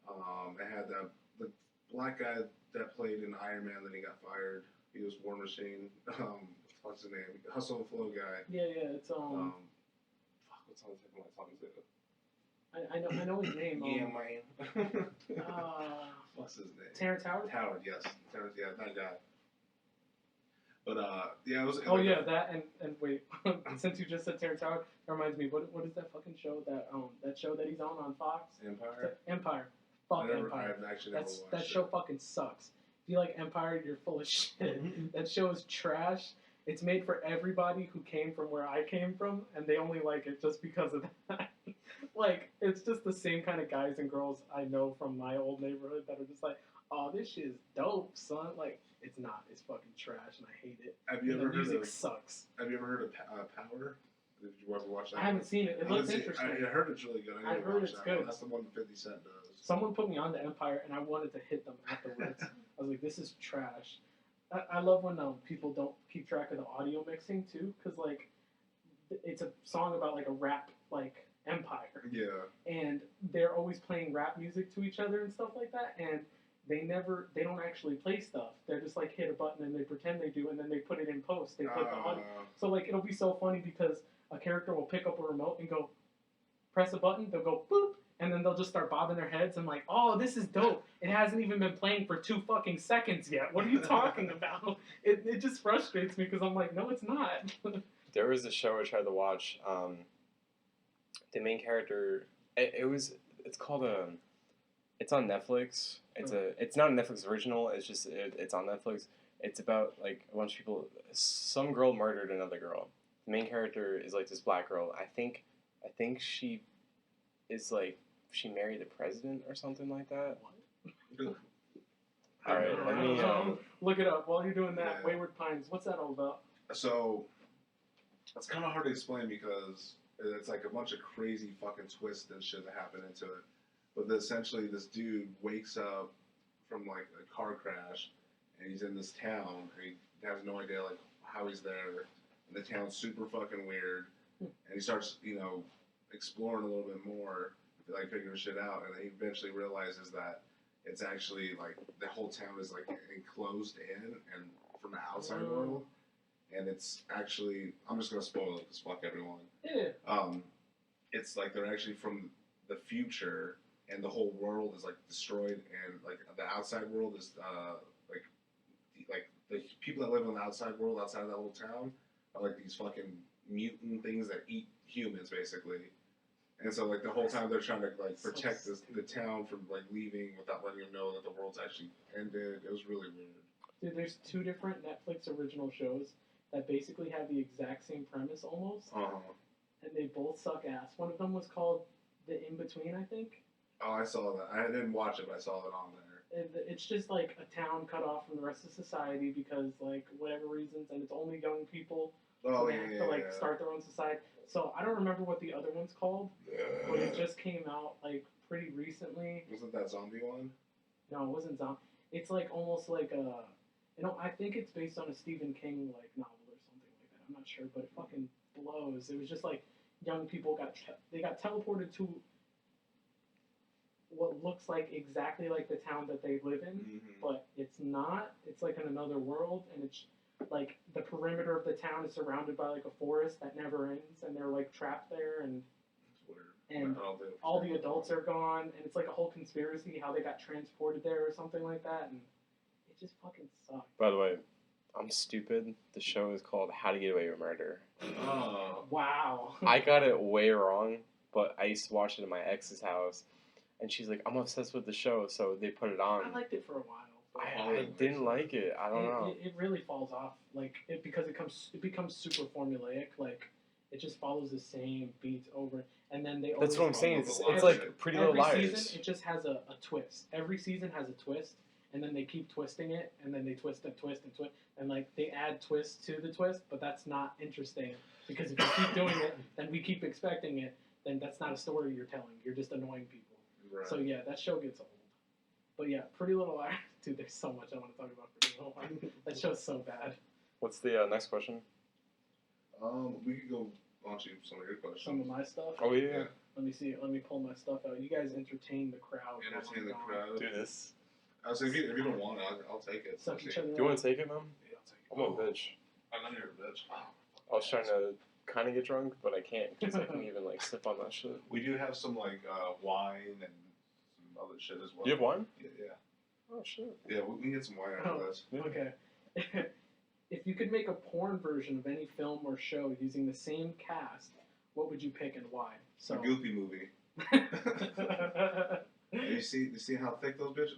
It had the black guy that played in Iron Man. Then he got fired. He was War Machine. What's his name? Hustle and Flow guy. Yeah, it's Fuck, what's on the tip of my tongue? I know his name. Yeah, man. What's his name? Terrence Howard. Howard, yes. Terrence, yeah, that guy. But yeah, it was. Oh yeah, that and wait, since you just said Terrence Howard, that reminds me. What is that fucking show that show that he's on Fox? Empire. Empire. Fuck Empire. I've actually never watched That it. show fucking sucks. If you like Empire, you're full of shit. That show is trash. It's made for everybody who came from where I came from, and they only like it just because of that. Like, it's just the same kind of guys and girls I know from my old neighborhood that are just like, oh, this shit is dope, son. Like, it's not. It's fucking trash, and I hate it. Have you And ever the heard music of? sucks. Have you ever heard of Power? Did you ever watch that? I haven't seen it. It looks interesting. I heard it's really good. I I've need to heard watch it's that good. one. That's the one that 50 Cent does. Someone put me on to Empire, and I wanted to hit them afterwards. I was like, this is trash. I love when people don't keep track of the audio mixing, too, because, like, it's a song about, like, a rap, like, empire. Yeah. And they're always playing rap music to each other and stuff like that, and they don't actually play stuff. They're just, like, hit a button, and they pretend they do, and then they put it in post. They put the audio. So, like, it'll be so funny because a character will pick up a remote and go, press a button, they'll go, boop, and then they'll just start bobbing their heads and like, oh, this is dope. It hasn't even been playing for 2 fucking seconds yet. What are you talking about? It just frustrates me because I'm like, no, it's not. There was a show I tried to watch. The main character, it's called it's on Netflix. It's not a Netflix original. It's just it's on Netflix. It's about like a bunch of people. Some girl murdered another girl. The main character is like this black girl. I think she is like she married the president or something like that. All right, let me look it up while you're doing that. Yeah. Wayward Pines. What's that all about? So it's kind of hard to explain because it's like a bunch of crazy fucking twists and shit that happen into it. But essentially, this dude wakes up from like a car crash, and he's in this town, and he has no idea like how he's there. And the town's super fucking weird, and he starts, exploring a little bit more, like figuring shit out, and then he eventually realizes that it's actually like the whole town is like enclosed in and from the outside world, and it's actually, I'm just gonna spoil it because fuck everyone. Yeah. It's like they're actually from the future, and the whole world is like destroyed, and like the outside world is like the people that live in the outside world outside of that little town are like these fucking mutant things that eat humans basically. And so, like, the whole time they're trying to, like, protect the town from, like, leaving without letting them know that the world's actually ended. It was really weird. Dude, there's 2 different Netflix original shows that basically have the exact same premise almost, and they both suck ass. One of them was called The In-Between, I think. Oh, I saw that. I didn't watch it, but I saw it on there. It's just, like, a town cut off from the rest of society because, like, whatever reasons, and it's only young people. So they have to, like, start their own society. So I don't remember what the other one's called, but it just came out, like, pretty recently. Wasn't that zombie one? No, it wasn't zombie. It's, like, almost like a... I think it's based on a Stephen King, like, novel or something like that. I'm not sure, but it fucking blows. It was just, like, young people got teleported to what looks like exactly like the town that they live in, but it's not. It's, like, in another world, and it's... like, the perimeter of the town is surrounded by, like, a forest that never ends, and they're, like, trapped there, and all the adults are gone, and it's, like, a whole conspiracy how they got transported there or something like that, and it just fucking sucks. By the way, I'm stupid. The show is called How to Get Away with Murder. Oh. Wow. I got it way wrong, but I used to watch it at my ex's house, and she's like, I'm obsessed with the show, so they put it on. I liked it for a while. I didn't like it. I don't know. It really falls off, like, because it becomes super formulaic. Like, it just follows the same beats over, and then they. That's what I'm saying. It's like Pretty Little Every Liars. season, it just has a twist. Every season has a twist, and then they keep twisting it, and then they twist and twist and twist, and like they add twists to the twist, but that's not interesting because if you keep doing it, then we keep expecting it. Then that's not a story you're telling. You're just annoying people. Right. So yeah, that show gets old. But yeah, Pretty Little Liars. Dude, there's so much I want to talk about Pretty Little Liars. That show's so bad. What's the next question? We could go on to some of your questions. Some of my stuff. Oh, yeah. Let me see. Let me pull my stuff out. You guys entertain the crowd. Entertain the crowd. Do this. I was saying, if you don't want it, I'll take it. Suck each other Do you want to take it, man? Yeah, I'll take it. I'm a bitch. I know you're a bitch. I was trying to kind of get drunk, but I can't because I can even like sip on that shit. We do have some like wine and some other shit as well. Do you have wine? Yeah. Oh shit. Yeah, we can get some wine out of this. Okay. if you could make a porn version of any film or show using the same cast, what would you pick and why? A Goofy movie. You see how thick those bitches?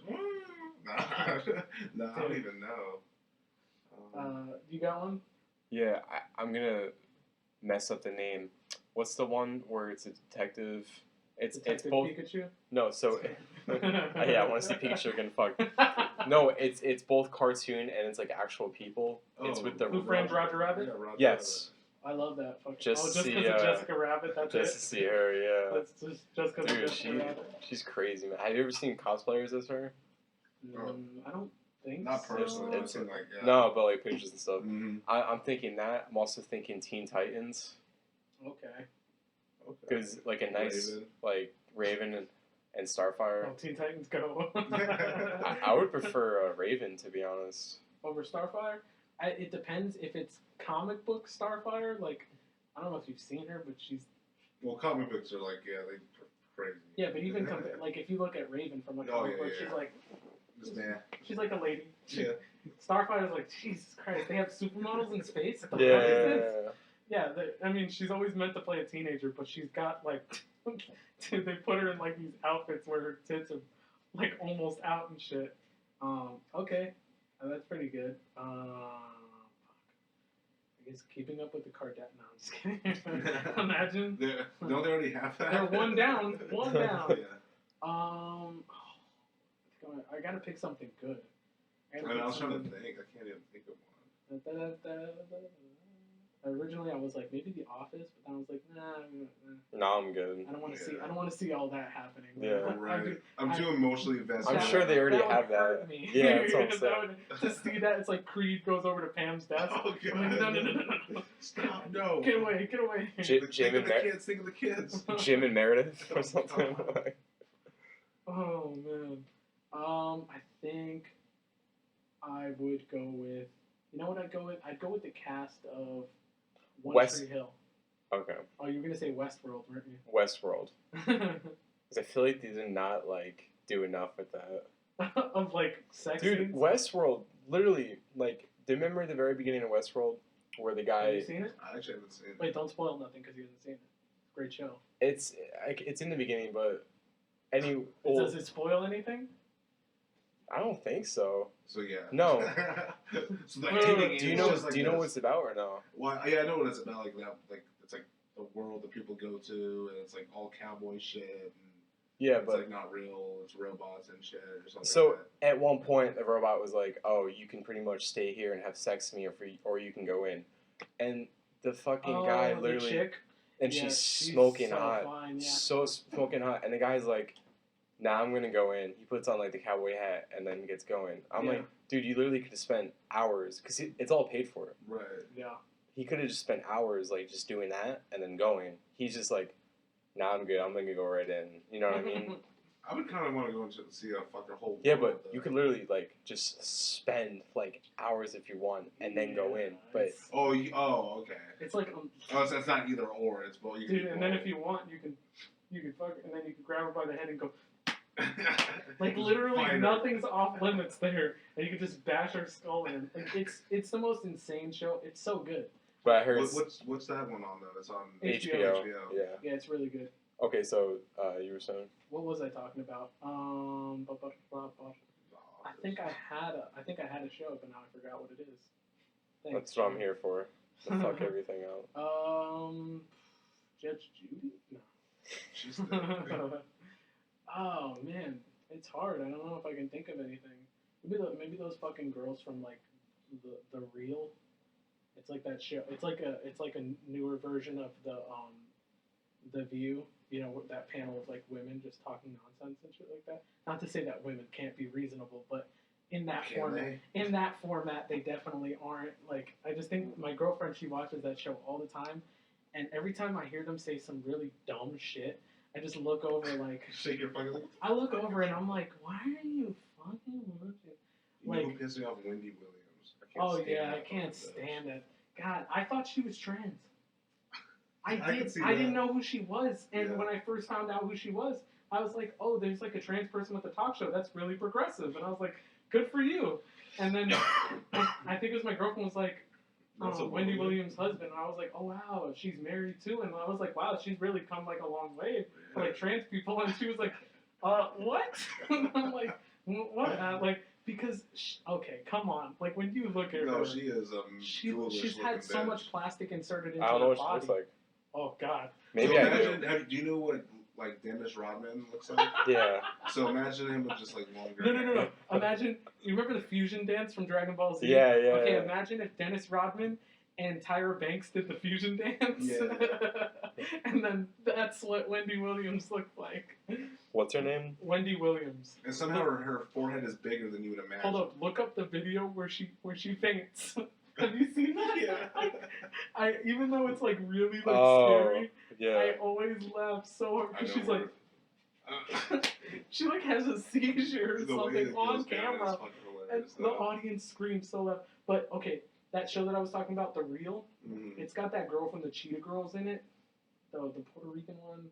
Nah, I don't even know. You got one? Yeah, I'm gonna mess up the name. What's the one where it's a detective? It's both. Pikachu? No, so yeah, I want to see Pikachu again. Fuck. No, it's both cartoon and it's like actual people. It's with the Who Framed Roger Rabbit? Yeah, Roger yes. I love that. Fucking. Just just see, because of Jessica Rabbit. That's just it. to see her, yeah. That's just because of Dude, Jessica Rabbit. she's crazy, man. Have you ever seen cosplayers as her? I don't think Not so. personally. I've seen like No, but like pictures and stuff. Mm-hmm. I'm thinking that. I'm also thinking Teen Titans. Okay. Because like a nice Raven. like Raven and Starfire. Oh, Teen Titans Go. I would prefer Raven, to be honest. Over Starfire? It depends if it's comic book Starfire. Like, I don't know if you've seen her, but she's... Well, comic books are like, they're crazy. Yeah, but even like if you look at Raven from a comic book, she's like... She's like a lady. Yeah. Starfire's like, Jesus Christ, they have supermodels in space? What the Yeah. fuck is this? Yeah, I mean, she's always meant to play a teenager, but she's got, like... Dude, they put her in, like, these outfits where her tits are, like, almost out and shit. Okay. That's pretty good. I guess Keeping Up with the Kardashians. No, I'm just kidding. Imagine. Don't they already have that? They're one down. One down. Yeah. I gotta pick something good. I was trying to think. I can't even think of one. Originally, I was like maybe The Office, but then I was like, nah. No, I'm good. I don't want to see. I don't want to see all that happening. Yeah, right. I'm too emotionally invested. I'm sure they already that would have hurt that. Me. Yeah, that's what I'm saying. To see that, it's like Creed goes over to Pam's desk. Oh, God. I'm like, no. Stop, no. Get away. Think of the kids. Jim and Meredith or something. Oh man. I think I would go with. You know what I'd go with? I'd go with the cast of One Tree Hill. Okay. Oh, you were gonna say Westworld, weren't you? Westworld. Because I feel like they did not like do enough with that. Of like sex Dude, scenes? Westworld, literally, like, do you remember the very beginning of Westworld where the guy? Have you seen it? I actually haven't seen it. Wait, don't spoil nothing because you haven't seen it. Great show. It's in the beginning, but Does it spoil anything? I don't think so. So yeah. No. So the Wait, Do you know what it's about or no? Well, yeah, I know what it's about. Like that, like it's like the world that people go to, and it's like all cowboy shit. And Yeah, it's but like not real. It's robots and shit or something. so like that. at one point the robot was like, "Oh, you can pretty much stay here and have sex with me, or you can go in," and the fucking guy the literally, chick? and Yeah, she's she's smoking so hot, fine, yeah. so smoking hot, and the guy's like, "Nah, I'm gonna go in." He puts on like the cowboy hat and then gets going. I'm Yeah. like, dude, you literally could have spent hours because it's all paid for. Right. Yeah. He could have just spent hours like just doing that and then going. He's just like, "Nah, I'm good. I'm gonna go right in." You know what I mean? I would kind of want to go and see a fucking whole. Yeah, world, but you could literally like just spend like hours if you want and then go in. But it's- okay. It's like Oh, so it's not either or. It's both. dude, and then if you want, you can fuck, and then you can grab her by the head and go. Like literally Find her. nothing's off limits there, and you can just bash her skull in. Like, it's the most insane show. It's so good. I heard What's that one on though? It's on HBO. HBO. Yeah. Yeah, it's really good. Okay, so you were saying? What was I talking about? I think I had a show, but now I forgot what it is. Thanks. That's what I'm here for. To fuck everything out. Judge Judy? No. She's the, Oh man, it's hard. I don't know if I can think of anything. Maybe those fucking girls from like the Real. It's like that show. It's like a newer version of the View. You know, that panel of like women just talking nonsense and shit like that. Not to say that women can't be reasonable, but in that format, they definitely aren't. Like, I just think my girlfriend, she watches that show all the time, and every time I hear them say some really dumb shit, I just look over like. Shake your fucking. I look over and I'm like, why are you fucking looking? You know who pissed me off? Wendy Williams. I can't stand it. God, I thought she was trans. I can see I that. didn't know who she was, and Yeah. when I first found out who she was, I was like, oh, there's like a trans person with a talk show. That's really progressive. And I was like, good for you. And then I think it was my girlfriend was like, Wendy Williams' husband. And I was like, oh wow, she's married too. And I was like, wow, she's really come like a long way for like trans people. And she was like, what? And I'm like, what? Like, because okay, come on. Like when you look at her, No, she is she's had so much plastic inserted into I don't know her what she body. looks like. Oh God. Maybe so I imagine, do. do you know what like Dennis Rodman looks like? Yeah. So imagine him with just like longer. No. Imagine, you remember the fusion dance from Dragon Ball Z? Yeah. Okay, Yeah. imagine if Dennis Rodman and Tyra Banks did the fusion dance. Yeah. And then that's what Wendy Williams looked like. What's her name? Wendy Williams. And somehow her forehead is bigger than you would imagine. Hold up, look up the video where she faints. Have you seen that? Yeah. I even though it's like really like scary, Yeah. I always laugh so hard because she's like, she like has a seizure or something on camera, and the audience screams so loud. But okay, that show that I was talking about, The Real, it's got that girl from the Cheetah Girls in it, the Puerto Rican one.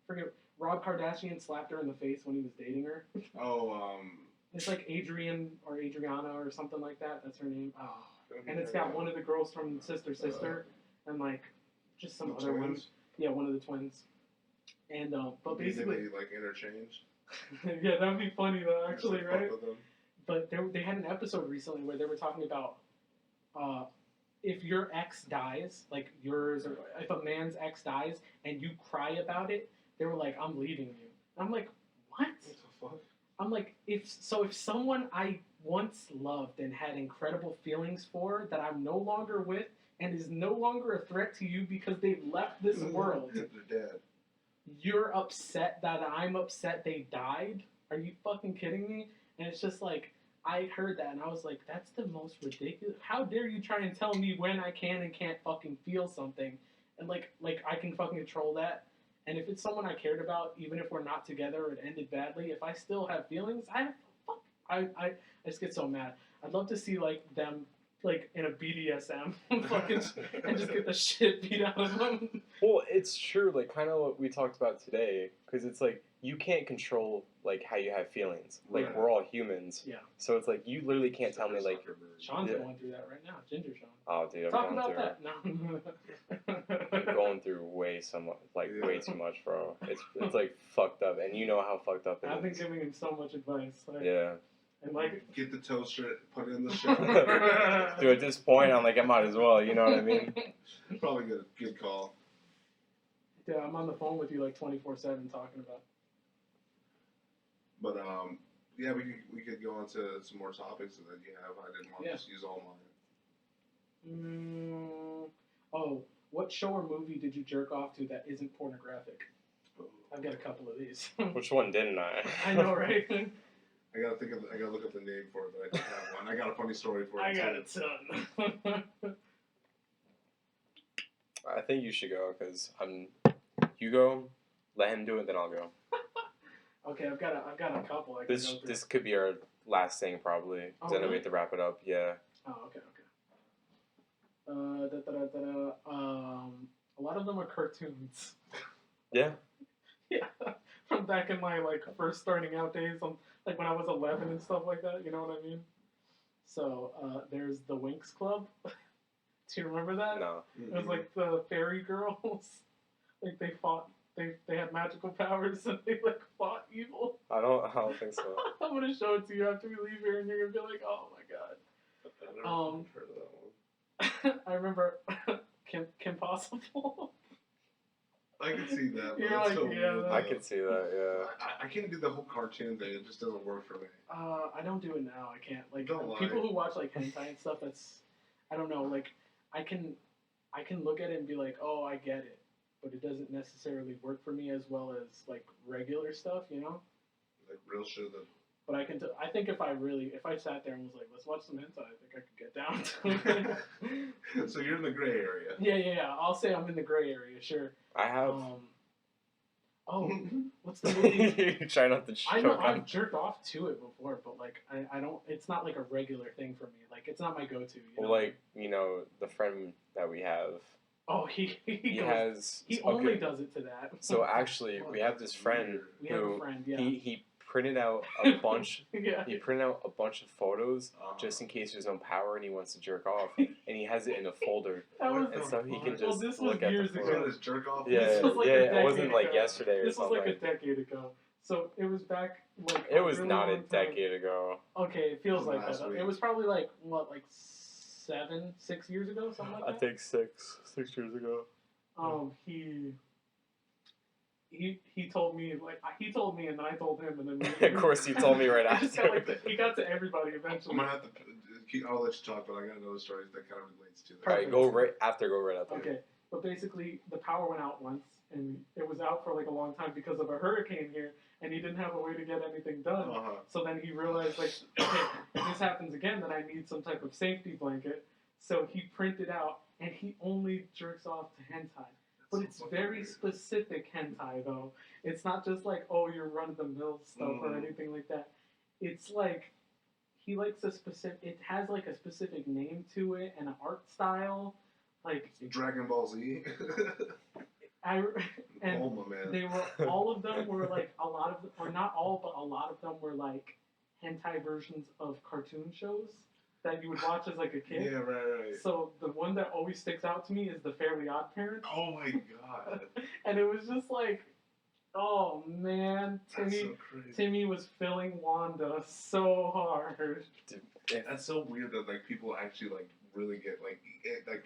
Forget, Rob Kardashian slapped her in the face when he was dating her. It's like Adrian or Adriana or something like that. That's her name. And it's got one of the girls from Sister, and like just some other ones. Yeah, one of the twins. And but basically, they like interchange. yeah, that'd be funny though, actually, right? But they had an episode recently where they were talking about if your ex dies, like yours, or if a man's ex dies and you cry about it, they were like, "I'm leaving you." I'm like, "What?" What the fuck? I'm like, if someone I once loved and had incredible feelings for that I'm no longer with and is no longer a threat to you because they've left this world, They're dead. you're upset that I'm upset they died? Are you fucking kidding me? And it's just like, I heard that and I was like, that's the most ridiculous. How dare you try and tell me when I can and can't fucking feel something, and like I can fucking control that. And if it's someone I cared about, even if we're not together or it ended badly, if I still have feelings, I just get so mad. I'd love to see like them like in a BDSM fucking and just get the shit beat out of them. Well, it's true, like kind of what we talked about today, because it's like you can't control like how you have feelings. Like Right. we're all humans. Yeah. So it's like you literally can't tell me like. Sean's Yeah. going through that right now, Ginger Sean. Oh, dude, I'm Talk going about through. that. No. I'm going through way too much, bro. It's like fucked up, and you know how fucked up it is. I've been giving him so much advice. Like, Yeah. And like, Get the toaster, put it in the shower. Dude, at this point, I'm like, I might as well. You know what I mean? Probably good call. Yeah, I'm on the phone with you like 24/7 talking about. But yeah, we could go on to some more topics that you have. I didn't want to just use all mine. Oh, what show or movie did you jerk off to that isn't pornographic? I've got a couple of these. Which one didn't I? I know, right? I gotta look up the name for it, but I don't have one. I got a funny story for I it. got a ton. I think you should go, because you go, let him do it, then I'll go. Okay, I've got a couple. I can go through. This could be our last thing, probably. Oh, Then we really? have to wrap it up, yeah. Oh, okay. A lot of them are cartoons. Yeah? Yeah, from back in my like first starting out days, like when I was 11 and stuff like that. You know what I mean? So there's the Winx Club. Do you remember that? No. It was like the fairy girls. Like they fought. They had magical powers and they like fought evil. I don't think so. I'm gonna show it to you after we leave here, and you're gonna be like, "Oh my god." I've never heard of that one. I remember Kim Possible. I can see that. But You're that's like, so yeah, weird, I though. can see that, yeah. I can't do the whole cartoon thing. It just doesn't work for me. I don't do it now. I can't. Like Don't lie. people who watch like hentai and stuff. I don't know. Like I can look at it and be like, "Oh, I get it," but it doesn't necessarily work for me as well as like regular stuff, you know. Like real shit that. But I think if I sat there and was like, let's watch some hentai, I think I could get down to it. So you're in the gray area. Yeah. I'll say I'm in the gray area, sure. I have. What's the movie? You try not to I know choke I've on. jerked off to it before, but like I don't. It's not like a regular thing for me. Like it's not my go-to. You know? Well, like, the friend that we have. Oh, he goes, has. he only okay. does it to that. So actually, we have this friend we have a who friend, yeah. he printed out a bunch. Yeah. He printed out a bunch of photos just in case there's no power and he wants to jerk off, and he has it in a folder, That was, and so he can well, just this was look at years the ago. photo. His jerk off. Yeah, This was like a yeah, decade it wasn't like ago. yesterday or This was something. like a decade ago. So it was back like It was really not a long time. decade ago. Okay, it feels like Last that. week. It was probably like what, like 6 years ago, something like I that. think 6 years ago. He told me, like, he told me and then I told him and then Of course, he told me right it just got, after. he got to everybody I'm eventually. gonna have to. I'll let you talk, but I got another story that kind of relates to that. All right, go right after. Okay, but basically the power went out once and it was out for like a long time because of a hurricane here and he didn't have a way to get anything done. Uh-huh. So then he realized, like, okay, if this happens again, then I need some type of safety blanket. So he printed out, and he only jerks off to hentai. But it's very specific hentai, though. It's not just like, oh, you're run-of-the-mill stuff or anything like that. It's like, he likes a specific, it has like a specific name to it and an art style. Like, Dragon Ball Z. and Bulma, man. they were, all of them were like, a lot of, or not all, but a lot of them were like hentai versions of cartoon shows that you would watch as like a kid. Yeah, right. So the one that always sticks out to me is the Fairly Odd Parents. Oh my god. And it was just like, oh man, That's so crazy. Timmy was filling Wanda so hard. Dude, That's so weird that like people actually like really get like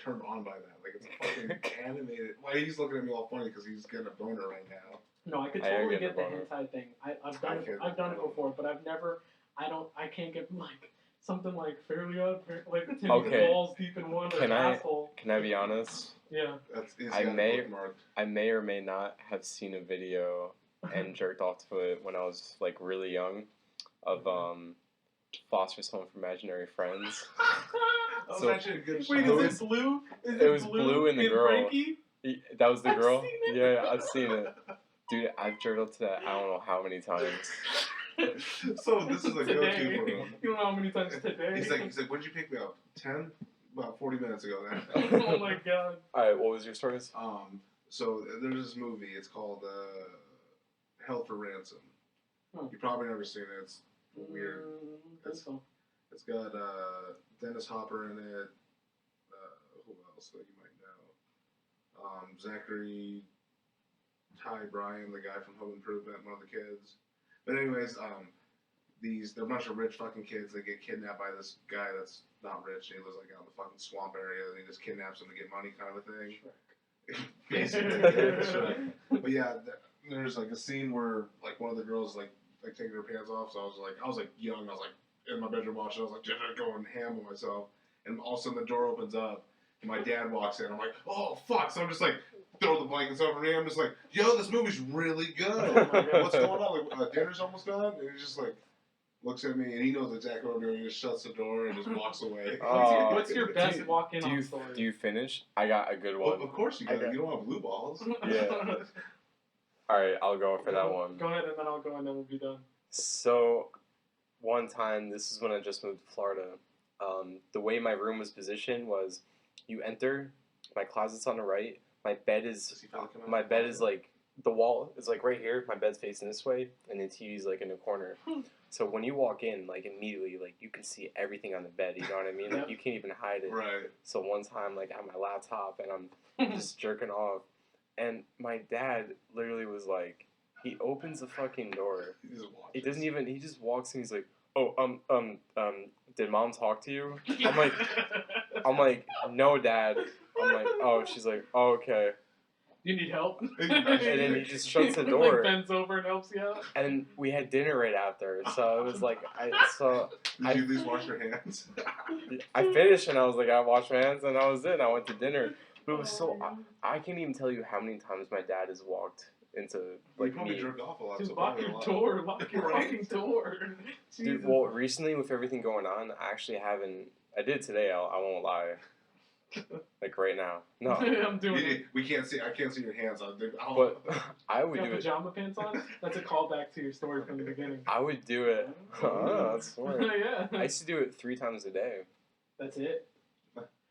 turned on by that. Like it's a fucking animated. Why he's looking at me all funny because he's getting a boner right now. No, I could I am totally getting get the a boner. hentai thing. I've done it before, but I've never. I can't get like something like Fairly Odd Parents, like Timmy Okay. balls deep in Wanda's Can I- asshole. Can I be honest? Yeah. It's I got may- bookmarked. I may or may not have seen a video and jerked off to it when I was like really young, of Foster's Home for Imaginary Friends. That was So- actually a good Wait, show. is it blue? Is it was blue and the girl. Frankie? That was the I've girl. seen it. Yeah, I've seen it. Dude, I've jerked off to that. I don't know how many times. So this is a go-to Today. for him. You don't know how many times today. He's like, when did you pick me up? 10? About 40 minutes ago then. Oh my god. All right, what was your stories? So there's this movie. It's called Held for Ransom. Hmm. You've probably never seen it. It's weird. That's so. It's got Dennis Hopper in it. Who else that you might know? Zachary Ty Bryan, the guy from Home Improvement, one of the kids. But anyways, they're a bunch of rich fucking kids that get kidnapped by this guy that's not rich and he lives like out in the fucking swamp area and he just kidnaps them to get money kind of a thing. Basically, yeah, Shrek. But yeah, there's like a scene where like one of the girls like taking her pants off. So I was like young. I was like in my bedroom watching. I was like just going ham on myself. And all of a sudden the door opens up and my dad walks in. I'm like, oh fuck! So I'm just like throw the blankets over me. I'm just like, yo, this movie's really good. Oh my God. What's going on? Like dinner's almost done. And he just like looks at me and he knows exactly what I'm doing. He just shuts the door and just walks away. What's your best do walk-in Do on you story? finish? I got a good one. Of course you got. Okay. You don't have blue balls. Yeah. All right, I'll go for that one. Go ahead and then I'll go and then we'll be done. So, one time, this is when I just moved to Florida. The way my room was positioned was, you enter, my closet's on the right. My bed is like, the wall is like right here. My bed's facing this way, and the TV's like in the corner. So when you walk in, like immediately, like you can see everything on the bed. You know what I mean? Like you can't even hide it. Right. So one time, like I have my laptop and I'm just jerking off, and my dad literally was like, he opens the fucking door. He just watches. He doesn't even. He just walks in. He's like, oh, did mom talk to you? I'm like, no, dad. I'm like, oh. She's like, oh, okay. You need help? And then he just shuts the Like door. bends over and helps you out. And we had dinner right after, so it was like, Did you at least wash your hands? I finished and I was like, I washed my hands and I was it. I went to dinner, but it was Oh, so. I can't even tell you how many times my dad has walked into You like probably me. jerked off a lot. Dude, so lock probably your a lot. door. Lock your Right. fucking door. Dude, Jesus. well, recently with everything going on, I actually haven't. I did today. I won't lie. Like right now, no. I'm doing it. We can't see. I can't see your hands. But I would You do have it. pajama pants on? That's a callback to your story from the beginning. I would do it. Oh, that's smart. Yeah. I used to do it 3 times a day. That's it.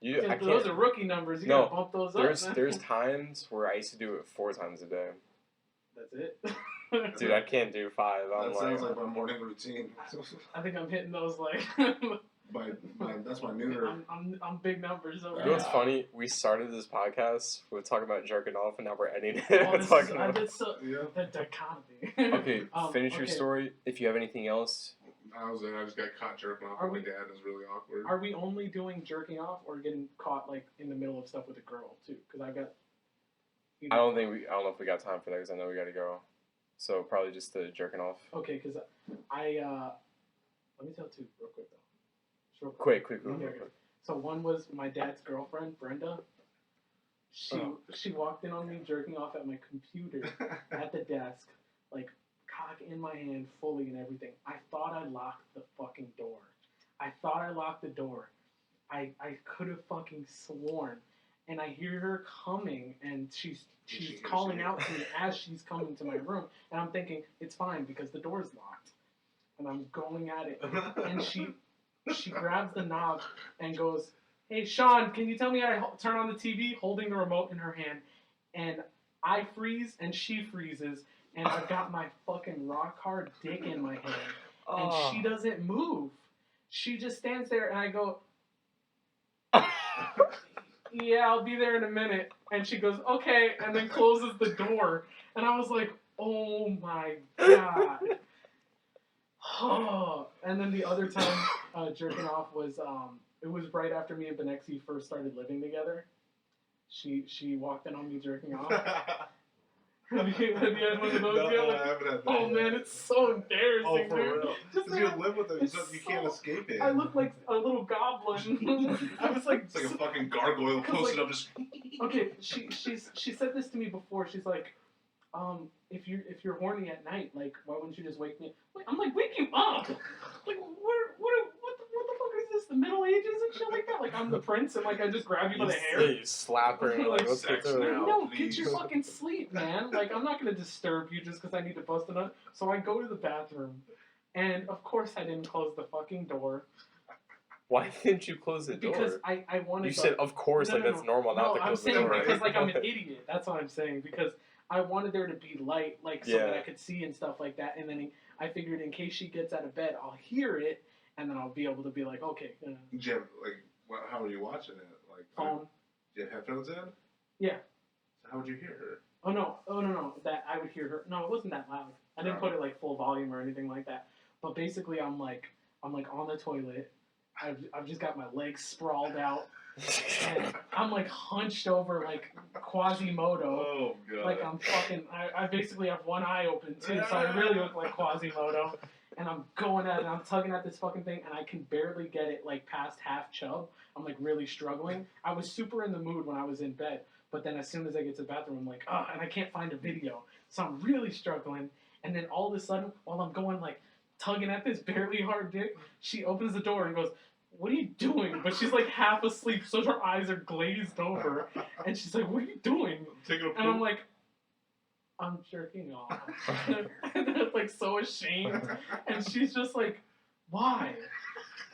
I Those can't. are rookie numbers. You No, gotta bump those up. Man. There's times where I used to do it 4 times a day. That's it. Dude, I can't do 5. That sounds like my morning routine. I think I'm hitting those like. That's my nooner. I'm big numbers over You know what's here. funny? We started this podcast with talking about jerking off, and now we're ending it. Oh, talking I about... did so. Yeah. The dichotomy. Okay, finish your story. If you have anything else. I just got caught jerking off with my dad. It was really awkward. Are we only doing jerking off or getting caught like in the middle of stuff with a girl too? Because I've got. I don't know if we got time for that because I know we got to go. So probably just the jerking off. Okay, because I let me tell two real quick though. Just real Quick. Okay. So one was my dad's girlfriend, Brenda. She walked in on me jerking off at my computer at the desk, like cock in my hand fully and everything. I thought I locked the fucking door. I could have fucking sworn. And I hear her coming, and she's calling out to me as she's coming to my room. And I'm thinking, it's fine because the door's locked. And I'm going at it. And she grabs the knob and goes, "Hey, Sean, can you tell me how to turn on the TV?" Holding the remote in her hand. And I freeze, and she freezes. And I've got my fucking rock hard dick in my hand. And she doesn't move. She just stands there, and I go, "Yeah, I'll be there in a minute." And she goes, "Okay," and then closes the door. And I was like, oh my god. And then the other time jerking off was, it was right after me and Benexi first started living together. She walked in on me jerking off. Have you had one of those yet? No, I haven't had that. Oh man, it's so embarrassing, Oh, for dude. real. Just Because you live with it, so you can't escape it. I look like a little goblin. I was like, It's like a fucking gargoyle posted like, up just. okay, she said this to me before. She's like, if you're horny at night, like, why wouldn't you just wake me up? I'm like, wake you up? Like, what the fuck is this? The Middle Ages and shit like that? Like, I'm the prince and like I just grab you by the hair. You slap her and like, let's get Sex to it. now. No, please. get your fucking sleep, man. Like, I'm not gonna disturb you just because I need to bust a nut. So I go to the bathroom, and of course I didn't close the fucking door. Why didn't you close the door? Because I wanted. You said, of course, No, like no, that's no. normal not No, to I'm close the saying door. Right? because like I'm an idiot. That's what I'm saying because I wanted there to be light, like so that Yeah. I could see and stuff like that. And then I figured in case she gets out of bed, I'll hear it, and then I'll be able to be like, okay. Did you have, how are you watching it? Like Phone. Do you have headphones in? Yeah. So how would you hear her? Oh no. That I would hear her. No, it wasn't that loud. I didn't put it like full volume or anything like that. But basically, I'm like on the toilet. I've just got my legs sprawled out. And I'm like hunched over like Quasimodo. Oh god. Like I'm fucking. I basically have one eye open too, so I really look like Quasimodo. And I'm going at it, and I'm tugging at this fucking thing, and I can barely get it like past half chub. I'm like really struggling. I was super in the mood when I was in bed, but then as soon as I get to the bathroom, I'm like, and I can't find a video, so I'm really struggling. And then all of a sudden, while I'm going like tugging at this barely hard dick, she opens the door and goes, "What are you doing?" But she's like half asleep, so her eyes are glazed over, and she's like, "What are you doing?" Taking a poop. And I'm like, "I'm jerking off." And I'm like so ashamed. And she's just like, "Why?"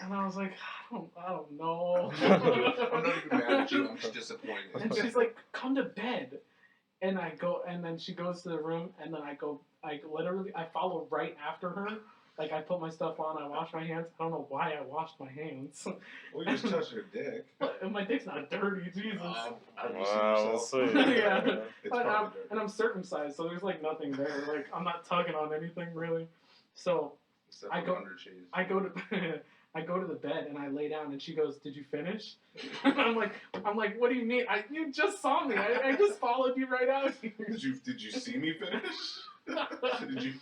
And I was like, I don't know. I'm not even mad at you. I'm just disappointed. And she's like, "Come to bed." And I go, and then she goes to the room, and then I follow right after her. Like, I put my stuff on, I wash my hands. I don't know why I washed my hands. Well, you just touched her dick. And my dick's not dirty, Jesus. Wow, we'll see. Yeah. It's But probably dirty. and I'm circumcised, so there's like nothing there. Like, I'm not tugging on anything really. So Except I for go- under cheese. I go to I go to the bed and I lay down, and she goes, "Did you finish?" And I'm like, "What do you mean? You just saw me. I just followed you right out here." Did you see me finish? Did you?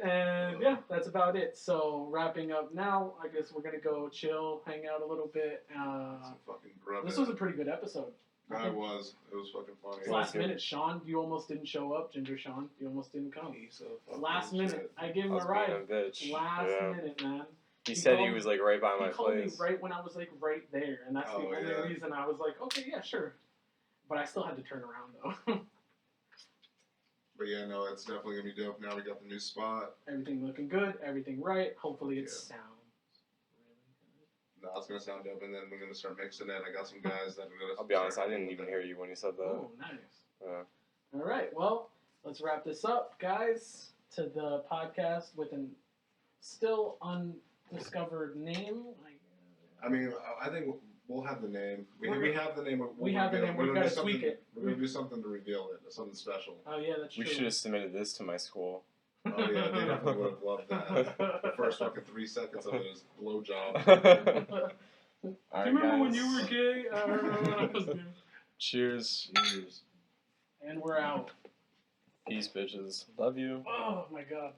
And yeah, that's about it. So wrapping up now, I guess we're gonna go chill, hang out a little bit. Some fucking grub. This was a pretty good episode. It was fucking funny. Last minute, Sean, you almost didn't show up. Ginger Sean, you almost didn't come. Piece of fucking Last minute, shit. I gave him I a was being ride. a bitch. Last Yeah. minute, man. He He said he called was like right by my He called place. me right when I was like right there, and that's the Oh, only yeah. reason I was like, okay, yeah, sure. But I still had to turn around though. But yeah, no, it's definitely gonna be dope. Now we got the new spot. Everything looking good, everything right. Hopefully it Yeah. sounds No, it's gonna sound dope, and then we're gonna start mixing it. I got some guys that are gonna. I'll be honest, I didn't even hear you when you said that. Oh, nice. Yeah. All right, well, let's wrap this up, guys, to the podcast with an still undiscovered name. I mean, I think we'll have the name. We have the name. We have the name. We've got to tweak it. We're gonna do something to reveal it. Something special. Oh yeah, that's true. We should have submitted this to my school. Oh yeah, they definitely would have loved that. The first fucking 3 seconds of it is blowjob. Do you remember when you were gay? I don't know what I was doing. Cheers. Cheers. And we're out. Peace, bitches. Love you. Oh my god.